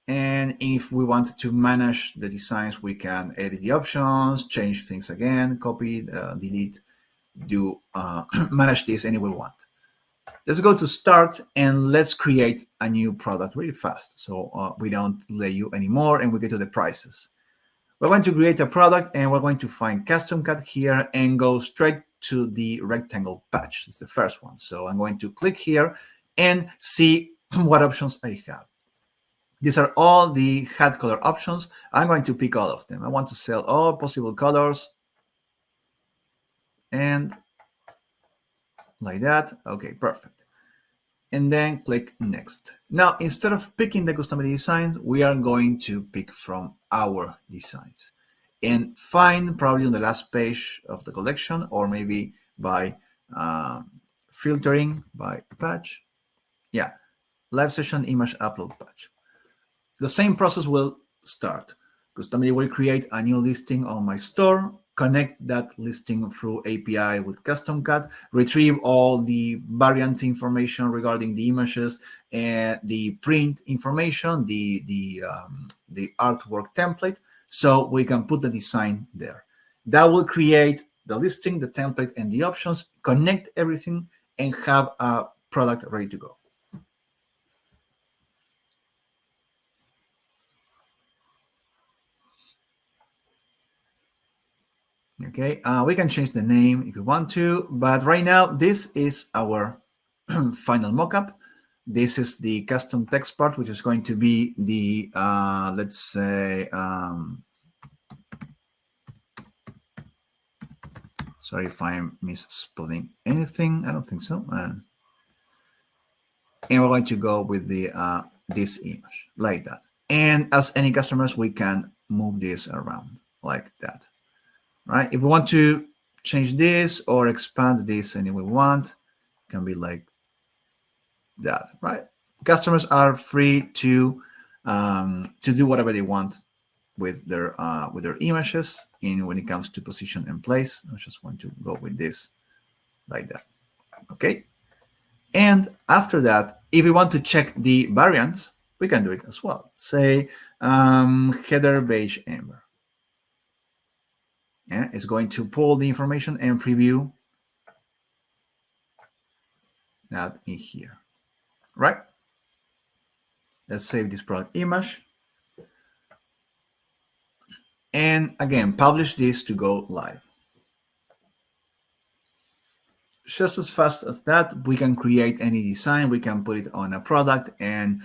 And if we want to manage the designs, we can edit the options, change things again, copy, delete, do manage this any way we want. Let's go to start and let's create a new product really fast. So we don't delay you anymore, and we get to the prices. We're going to create a product, and we're going to find CustomCat here and go straight to the rectangle patch. It's the first one. So I'm going to click here and see what options I have. These are all the hat color options. I'm going to pick all of them. I want to sell all possible colors. And like that. Okay, perfect. And then click next. Now, instead of picking the custom design, we are going to pick from our designs and find probably on the last page of the collection, or maybe by filtering by patch. Yeah, live session image upload patch. The same process will start. Customly will create a new listing on my store, connect that listing through API with CustomCat, retrieve all the variant information regarding the images and the print information, the artwork template, so we can put the design there. That will create the listing, the template, and the options, connect everything, and have a product ready to go. Okay, we can change the name if you want to, but right now this is our final mockup. This is the custom text part, which is going to be the, let's say, sorry if I'm misspelling anything. I don't think so. And we're going to go with the this image like that. And as any customers, we can move this around like that. Right? If we want to change this or expand this any way we want, it can be like that, right? Customers are free to do whatever they want with their images. And when it comes to position and place, I just want to go with this like that. Okay. And after that, if we want to check the variants, we can do it as well. Say header beige amber. Yeah, it's going to pull the information and preview that in here, right? Let's save this product image. And again, publish this to go live. Just as fast as that, we can create any design, we can put it on a product and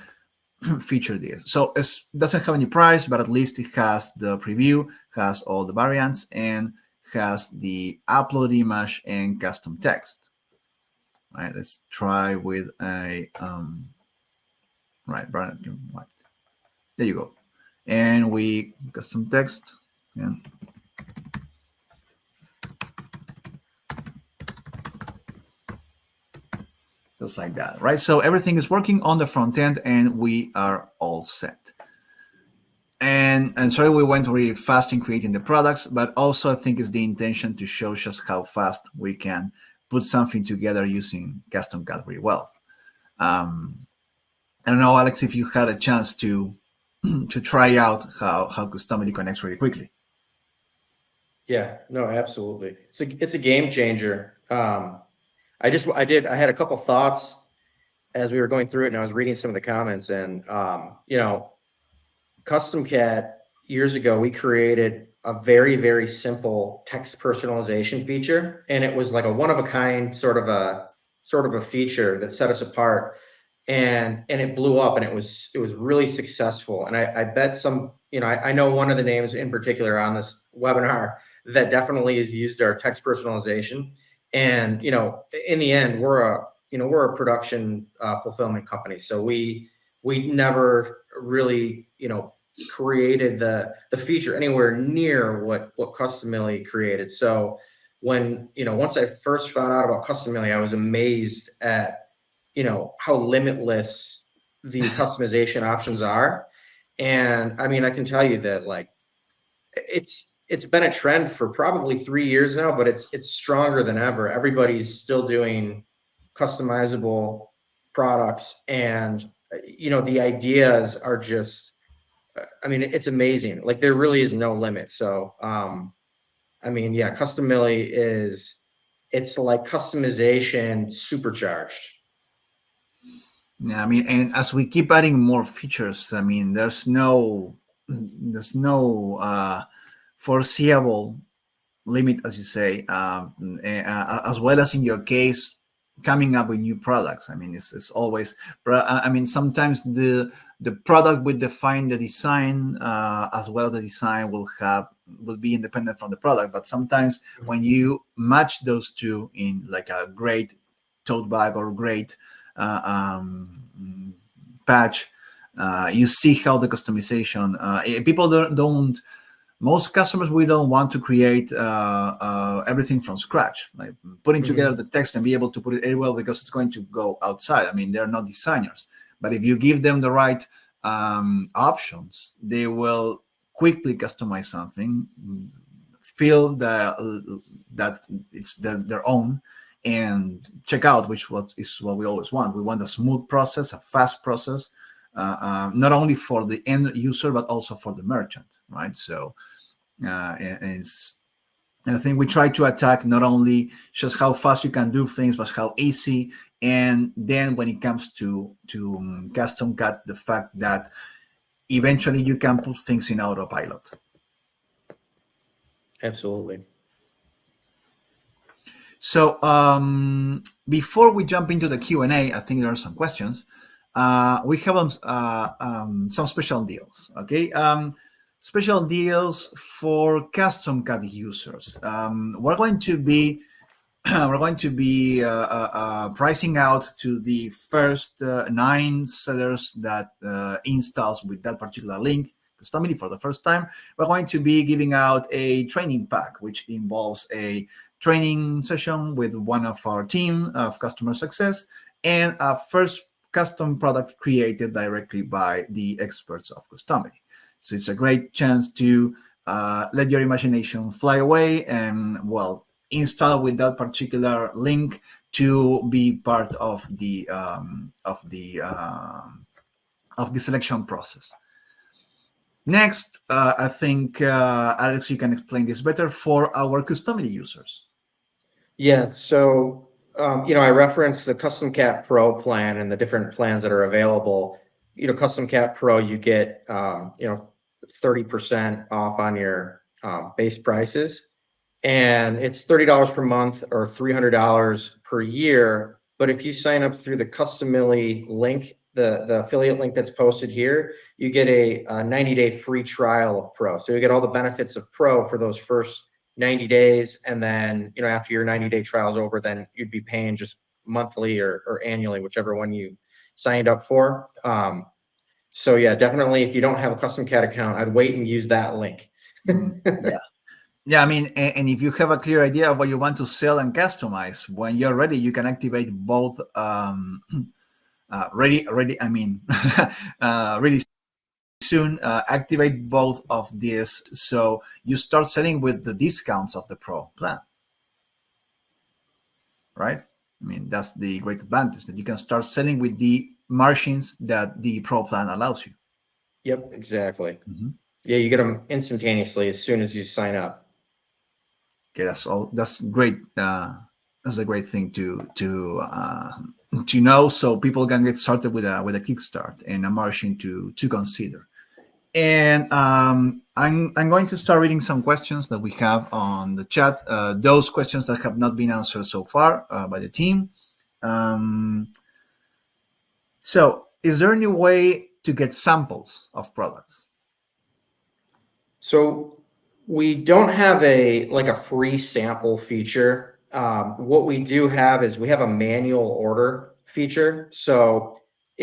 feature this. So it doesn't have any price, but at least it has the preview, has all the variants, and has the upload image and custom text. All right, let's try with a right, brown and white. There you go. And we custom text. Yeah. Just like that, right? So everything is working on the front end and we are all set. And sorry, we went really fast in creating the products, but also I think it's the intention to show just how fast we can put something together using CustomCat really well. I don't know, Alex, if you had a chance to try out how Customily connects really quickly. Yeah, no, absolutely. It's a game changer. I had a couple thoughts as we were going through it, and I was reading some of the comments. And CustomCat, years ago, we created a very, very simple text personalization feature, and it was like a one-of-a-kind sort of a feature that set us apart. And it blew up, and it was really successful. And I bet some, I know one of the names in particular on this webinar that definitely has used our text personalization. And in the end, we're a production fulfillment company, so we never really created the feature anywhere near what Customily created. So when once I first found out about Customily, I was amazed at how limitless the customization options are. And I mean, I can tell you that like it's been a trend for probably 3 years now, but it's stronger than ever. Everybody's still doing customizable products, and the ideas are just, I mean, it's amazing. Like there really is no limit. So I mean, yeah, Customily it's like customization supercharged. Yeah, I mean, and as we keep adding more features, I mean, there's no foreseeable limit, as you say, as well as in your case, coming up with new products. I mean, it's always, I mean, sometimes the product will define the design, as well the design will be independent from the product. But sometimes when you match those two in like a great tote bag or great patch, you see how the customization, people don't most customers, we don't want to create everything from scratch, like putting together the text and be able to put it very well because it's going to go outside. I mean, they're not designers, but if you give them the right options, they will quickly customize something, feel that it's their own, and check out, which is what we always want. We want a smooth process, a fast process, not only for the end user, but also for the merchant, right? So, and I think we try to attack not only just how fast you can do things, but how easy. And then when it comes to CustomCat, the fact that eventually you can put things in autopilot. Absolutely. So before we jump into the Q&A, I think there are some questions. We have some special deals, okay? Special deals for CustomCat users. We're going to be pricing out to the first 9 sellers that installs with that particular link, Customily, for the first time. We're going to be giving out a training pack, which involves a training session with one of our team of customer success and a first custom product created directly by the experts of Customily. So it's a great chance to let your imagination fly away and, well, install with that particular link to be part of the selection process. Next, I think Alex, you can explain this better for our Customily users. Yeah, so I referenced the CustomCat Pro plan and the different plans that are available. CustomCat Pro, you get 30% off on your base prices, and it's $30 per month or $300 per year. But if you sign up through the Customily link, the affiliate link that's posted here, you get a 90-day free trial of Pro. So you get all the benefits of Pro for those first 90 days. And then, after your 90-day trial is over, then you'd be paying just monthly or annually, whichever one you signed up for. So yeah, definitely, if you don't have a CustomCat account, I'd wait and use that link. Yeah. Yeah, I mean, and if you have a clear idea of what you want to sell and customize, when you're ready, you can activate both. Ready. I mean, really soon. Activate both of these, so you start selling with the discounts of the Pro plan, right? I mean, that's the great advantage, that you can start selling with the margins that the Pro plan allows you. Yep, exactly. Yeah, you get them instantaneously as soon as you sign up. Okay, that's great. That's a great thing to know, so people can get started with a kickstart and a margin to consider. And I'm going to start reading some questions that we have on the chat. Those questions that have not been answered so far by the team. So, is there any way to get samples of products? So we don't have a free sample feature. What we do have is we have a manual order feature. So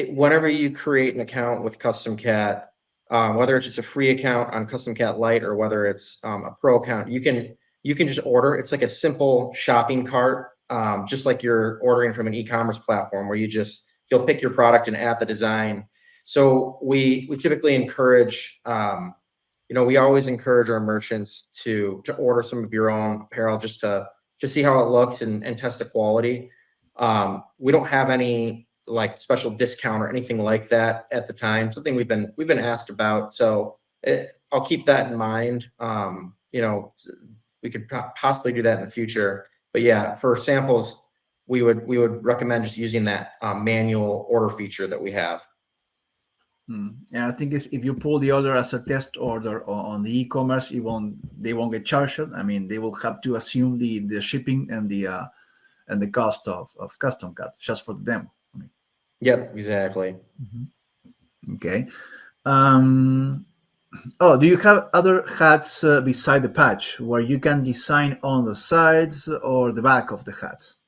whenever you create an account with CustomCat, whether it's just a free account on CustomCat Lite or whether it's a Pro account, you can just order. It's like a simple shopping cart, just like you're ordering from an e-commerce platform where you'll pick your product and add the design. So we typically encourage. We always encourage our merchants to order some of your own apparel just to see how it looks and test the quality. We don't have any special discount or anything like that at the time. Something we've been asked about, so I'll keep that in mind. We could possibly do that in the future, but yeah, for samples, we would recommend just using that manual order feature that we have. Yeah, I think if you pull the order as a test order on the e-commerce, they won't get charged. I mean, they will have to assume the shipping and the cost of CustomCat just for them. I mean. Yep, exactly. Okay. Do you have other hats beside the patch where you can design on the sides or the back of the hats?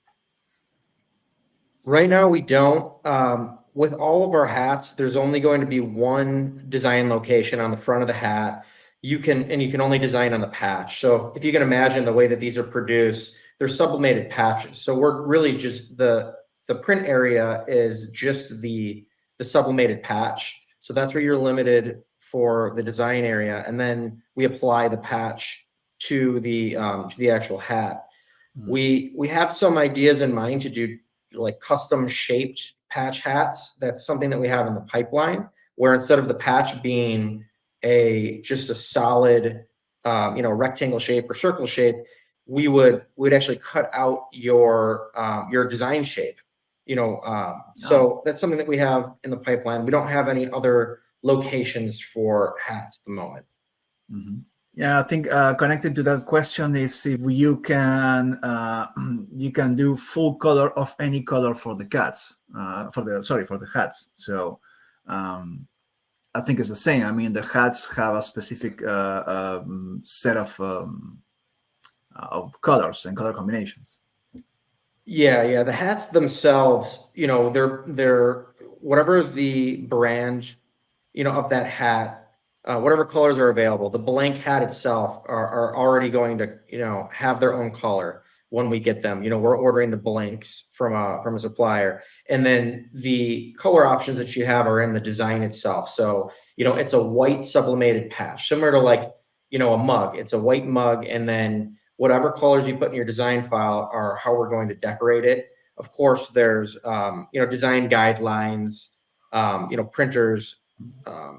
Right now, we don't. With all of our hats, there's only going to be one design location on the front of the hat. You can only design on the patch. So if you can imagine the way that these are produced, they're sublimated patches. So we're really just the print area is just the sublimated patch. So that's where you're limited for the design area, and then we apply the patch to the actual hat. We have some ideas in mind to do custom shaped patch hats. That's something that we have in the pipeline, where instead of the patch being just a solid rectangle shape or circle shape, we'd actually cut out your design shape. So that's something that we have in the pipeline. We don't have any other locations for hats at the moment. Yeah, I think connected to that question is if you can do full color of any color for the hats. So I think it's the same. I mean, the hats have a specific set of colors and color combinations. Yeah. The hats themselves, they're whatever the brand, of that hat. Whatever colors are available, the blank hat itself are already going to, have their own color. when we get them. We're ordering the blanks from a supplier, and then the color options that you have are in the design itself. So, it's a white sublimated patch, similar to like, a mug. It's a white mug, and then whatever colors you put in your design file are how we're going to decorate it. Of course, there's, design guidelines. Printers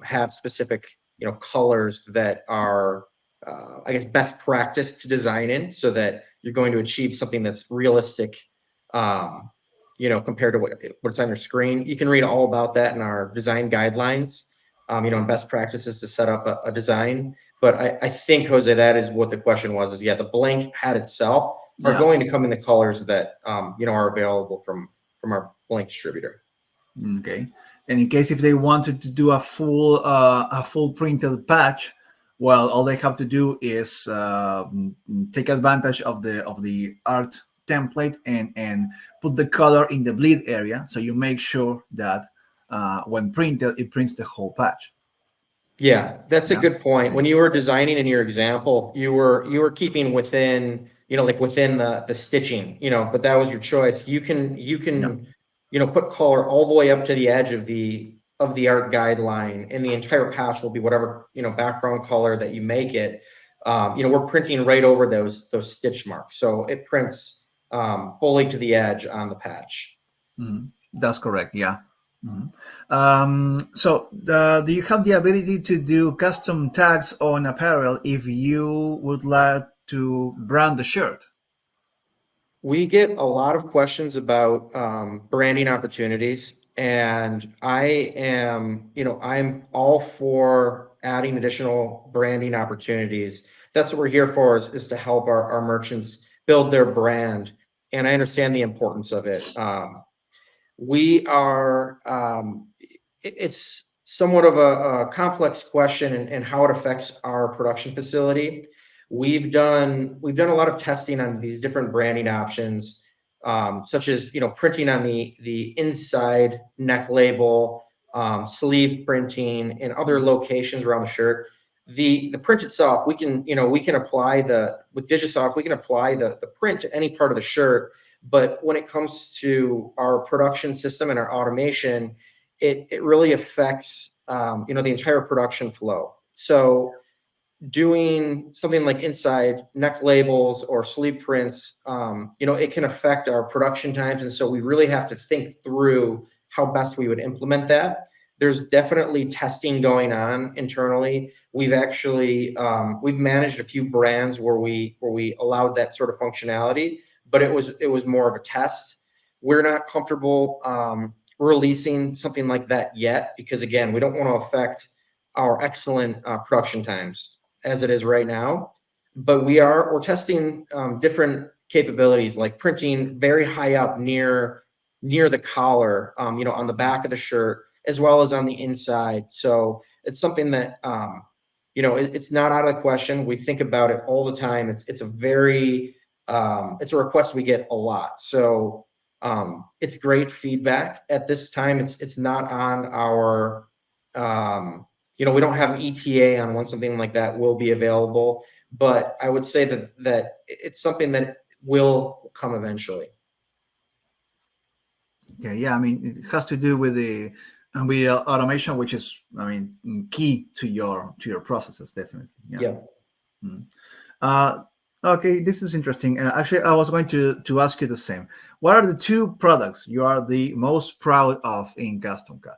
have specific, colors that are, I guess, best practice to design in, so that you're going to achieve something that's realistic, compared to what's on your screen. You can read all about that in our design guidelines, and best practices to set up a design. But I think, Jose, that is what the question was, is, yeah, the blank pad itself are Yeah. going to come in the colors that, are available from our blank distributor. Okay. And in case if they wanted to do a full printed patch, well, all they have to do is take advantage of the art template and put the color in the bleed area, so you make sure that when printed, it prints the whole patch. Yeah, that's a Yeah. good point. When you were designing in your example, you were keeping within, like within the stitching, but that was your choice. You can, put color all the way up to the edge of the art guideline, and the entire patch will be whatever, background color that you make it. We're printing right over those stitch marks. So it prints fully to the edge on the patch. That's correct. Yeah. So do you have the ability to do custom tags on apparel if you would like to brand the shirt? We get a lot of questions about branding opportunities, and I'm all for adding additional branding opportunities. That's what we're here for, is to help our merchants build their brand, and I understand the importance of it. We are, it's somewhat of a complex question, and how it affects our production facility. We've done a lot of testing on these different branding options, such as, printing on the inside neck label, sleeve printing, and other locations around the shirt. The print itself, we can apply with Digisoft, we can apply the print to any part of the shirt. But when it comes to our production system and our automation, it really affects, the entire production flow. So doing something like inside neck labels or sleeve prints, it can affect our production times. And so we really have to think through how best we would implement that. There's definitely testing going on internally. We've actually, we've managed a few brands where we allowed that sort of functionality, but it was more of a test. We're not comfortable releasing something like that yet, because again, we don't want to affect our excellent production times as it is right now. But we're testing different capabilities, like printing very high up near the collar, on the back of the shirt, as well as on the inside. So it's something that, it's not out of the question. We think about it all the time. It's a request we get a lot. So it's great feedback. At this time, it's not on our, we don't have an ETA on when something like that will be available, but I would say that it's something that will come eventually. Okay, yeah, I mean, it has to do with the automation, which is, key to your processes, definitely. Yeah. Okay, this is interesting. Actually, I was going to ask you the same. What are the 2 products you are the most proud of in CustomCat?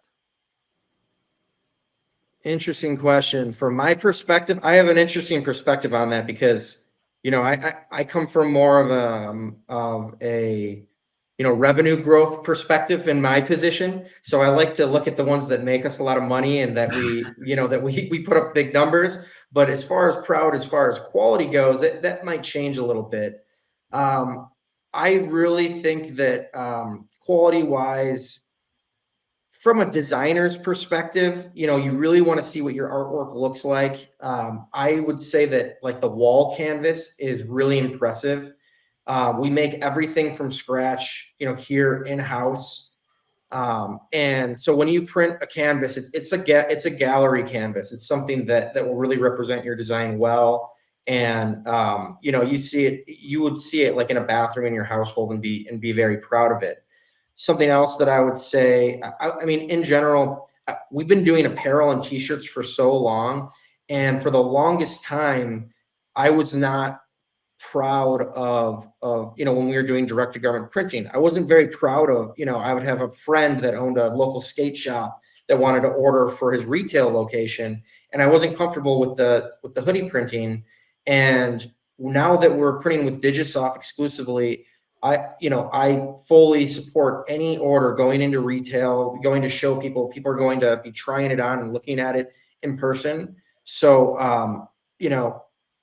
Interesting question. From my perspective, I have an interesting perspective on that, because, I come from more of a revenue growth perspective in my position. So I like to look at the ones that make us a lot of money, and that we put up big numbers. But as far as quality goes, that might change a little bit. I really think that quality wise, from a designer's perspective, you really want to see what your artwork looks like. I would say that, like, the wall canvas is really impressive. We make everything from scratch, here in-house. And so when you print a canvas, it's a gallery canvas. It's something that will really represent your design well. And you would see it like in a bathroom in your household and be very proud of it. Something else that I would say, I mean, in general, we've been doing apparel and t-shirts for so long, and for the longest time, I was not proud of when we were doing direct to garment printing. I wasn't very proud of, I would have a friend that owned a local skate shop that wanted to order for his retail location, and I wasn't comfortable with the hoodie printing. And now that we're printing with Digisoft exclusively, I fully support any order going into retail, going to show people. People are going to be trying it on and looking at it in person. So,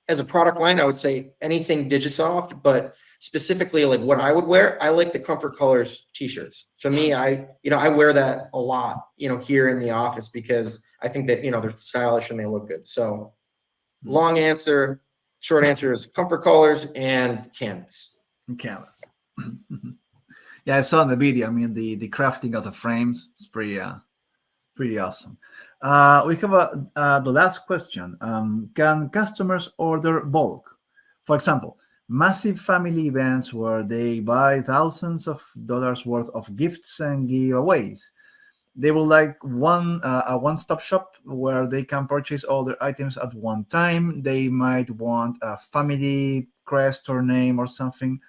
as a product line, I would say anything Digisoft, but specifically like what I would wear, I like the Comfort Colors t-shirts. To me, I wear that a lot, here in the office because I think that, they're stylish and they look good. So long answer, short answer is Comfort Colors and canvas. Canvas. Yeah, I saw in the video. I mean, the crafting of the frames is pretty awesome. We have the last question. Can customers order bulk? For example, massive family events where they buy thousands of dollars worth of gifts and giveaways. They will like a one-stop shop where they can purchase all their items at one time. They might want a family crest or name or something.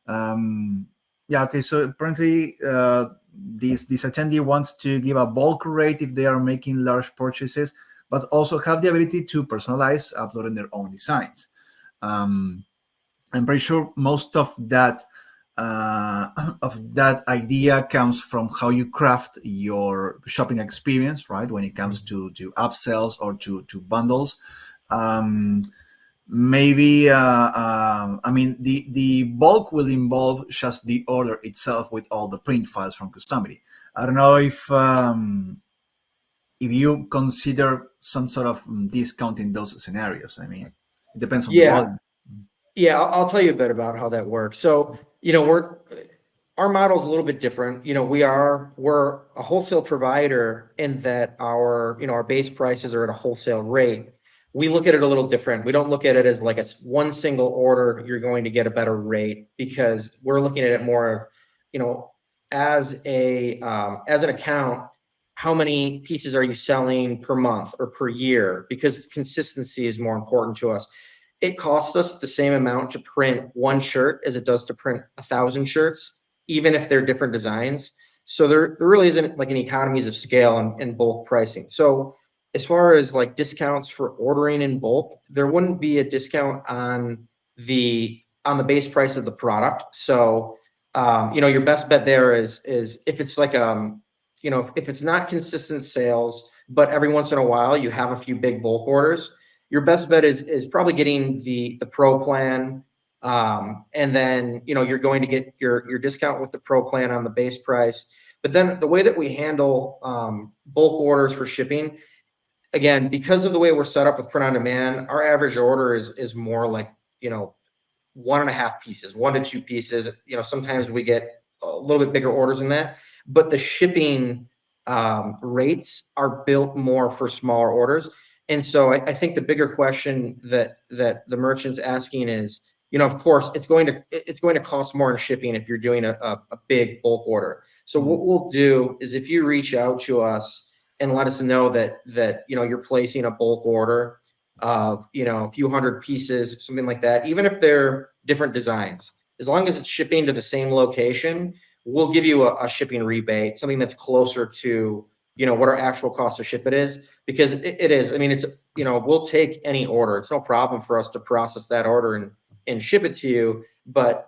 Yeah, okay. So apparently, this attendee wants to give a bulk rate if they are making large purchases, but also have the ability to personalize, uploading their own designs. I'm pretty sure most of that idea comes from how you craft your shopping experience, right? When it comes to upsells or to bundles. Maybe I mean the bulk will involve just the order itself with all the print files from Customily. I don't know if you consider some sort of discount in those scenarios. I mean, it depends on the Yeah. volume. Yeah, I'll tell you a bit about how that works. So, our model is a little bit different. We're a wholesale provider in that our base prices are at a wholesale rate. We look at it a little different. We don't look at it as like one single order, you're going to get a better rate, because we're looking at it more of, as an account, how many pieces are you selling per month or per year? Because consistency is more important to us. It costs us the same amount to print one shirt as it does to print 1,000 shirts, even if they're different designs. So there really isn't like an economies of scale in bulk pricing. So as far as like discounts for ordering in bulk, there wouldn't be a discount on the base price of the product. So your best bet there is if it's like if it's not consistent sales, but every once in a while you have a few big bulk orders, your best bet is probably getting the Pro plan, and then you're going to get your discount with the Pro plan on the base price. But then the way that we handle bulk orders for shipping, again, because of the way we're set up with print on demand, our average order is more like 1.5 pieces, 1 to 2 pieces. Sometimes we get a little bit bigger orders than that, but the shipping rates are built more for smaller orders. And so I think the bigger question that the merchant's asking is, of course, it's going to cost more in shipping if you're doing a big bulk order. So what we'll do is, if you reach out to us and let us know that you're placing a bulk order of a few hundred pieces, something like that, even if they're different designs, as long as it's shipping to the same location, we'll give you a shipping rebate, something that's closer to what our actual cost to ship it is, because it is. I mean, it's we'll take any order. It's no problem for us to process that order and ship it to you. But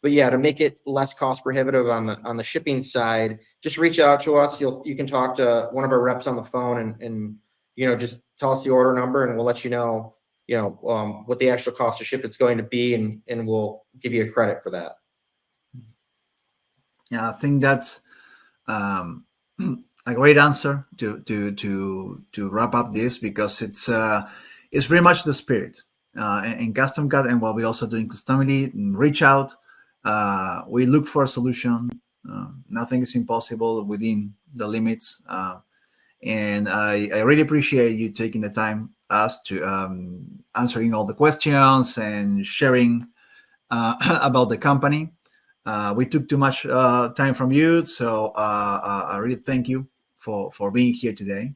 yeah, to make it less cost prohibitive on the shipping side, just reach out to us. You can talk to one of our reps on the phone and just tell us the order number, and we'll let you know what the actual cost to ship it's going to be, and we'll give you a credit for that. Yeah, I think that's a great answer to wrap up this, because it's very much the spirit in CustomCat, and what we also do in Customily. Reach out. We look for a solution. Nothing is impossible within the limits. And I really appreciate you taking the time us to answering all the questions and sharing about the company. We took too much time from you, so I really thank you for being here today.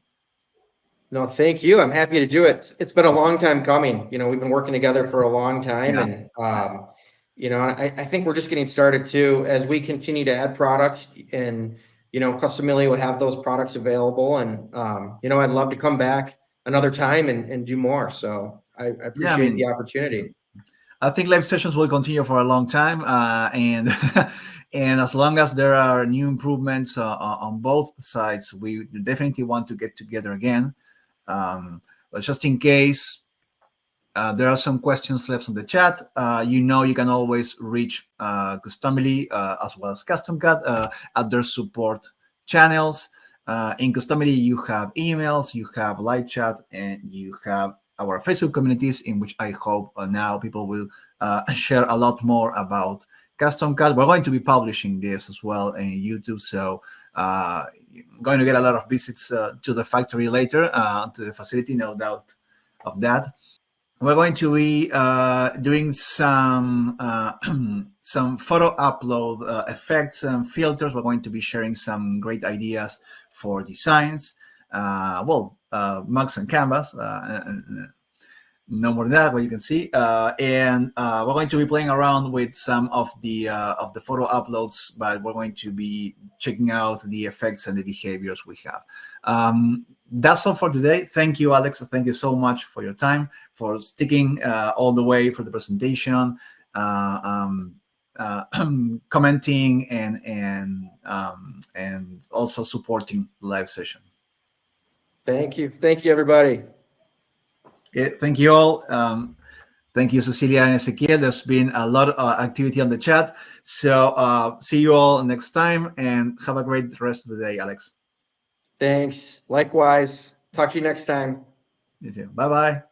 No, thank you. I'm happy to do it. It's been a long time coming. We've been working together for a long time, Yeah. and I think we're just getting started too. As we continue to add products, and Customily will have those products available, and I'd love to come back another time and do more. So I Yeah, appreciate the opportunity. I think live sessions will continue for a long time, and and as long as there are new improvements on both sides, we definitely want to get together again. But just in case there are some questions left on the chat, you can always reach Customily as well as CustomCat at their support channels. In Customily, you have emails, you have live chat, and you have our Facebook communities, in which I hope now people will share a lot more about CustomCat. We're going to be publishing this as well in YouTube, so going to get a lot of visits to the factory later, to the facility, no doubt of that. We're going to be doing some some photo upload effects and filters. We're going to be sharing some great ideas for designs. Mugs and canvas. No more than that, what you can see, and we're going to be playing around with some of the photo uploads, but we're going to be checking out the effects and the behaviors we have. That's all for today. Thank you, Alex. Thank you so much for your time, for sticking all the way for the presentation, commenting, and also supporting the live session. Thank you, everybody. Thank you all. Thank you, Cecilia and Ezequiel. There's been a lot of activity on the chat. So see you all next time, and have a great rest of the day, Alex. Thanks. Likewise. Talk to you next time. You too. Bye-bye.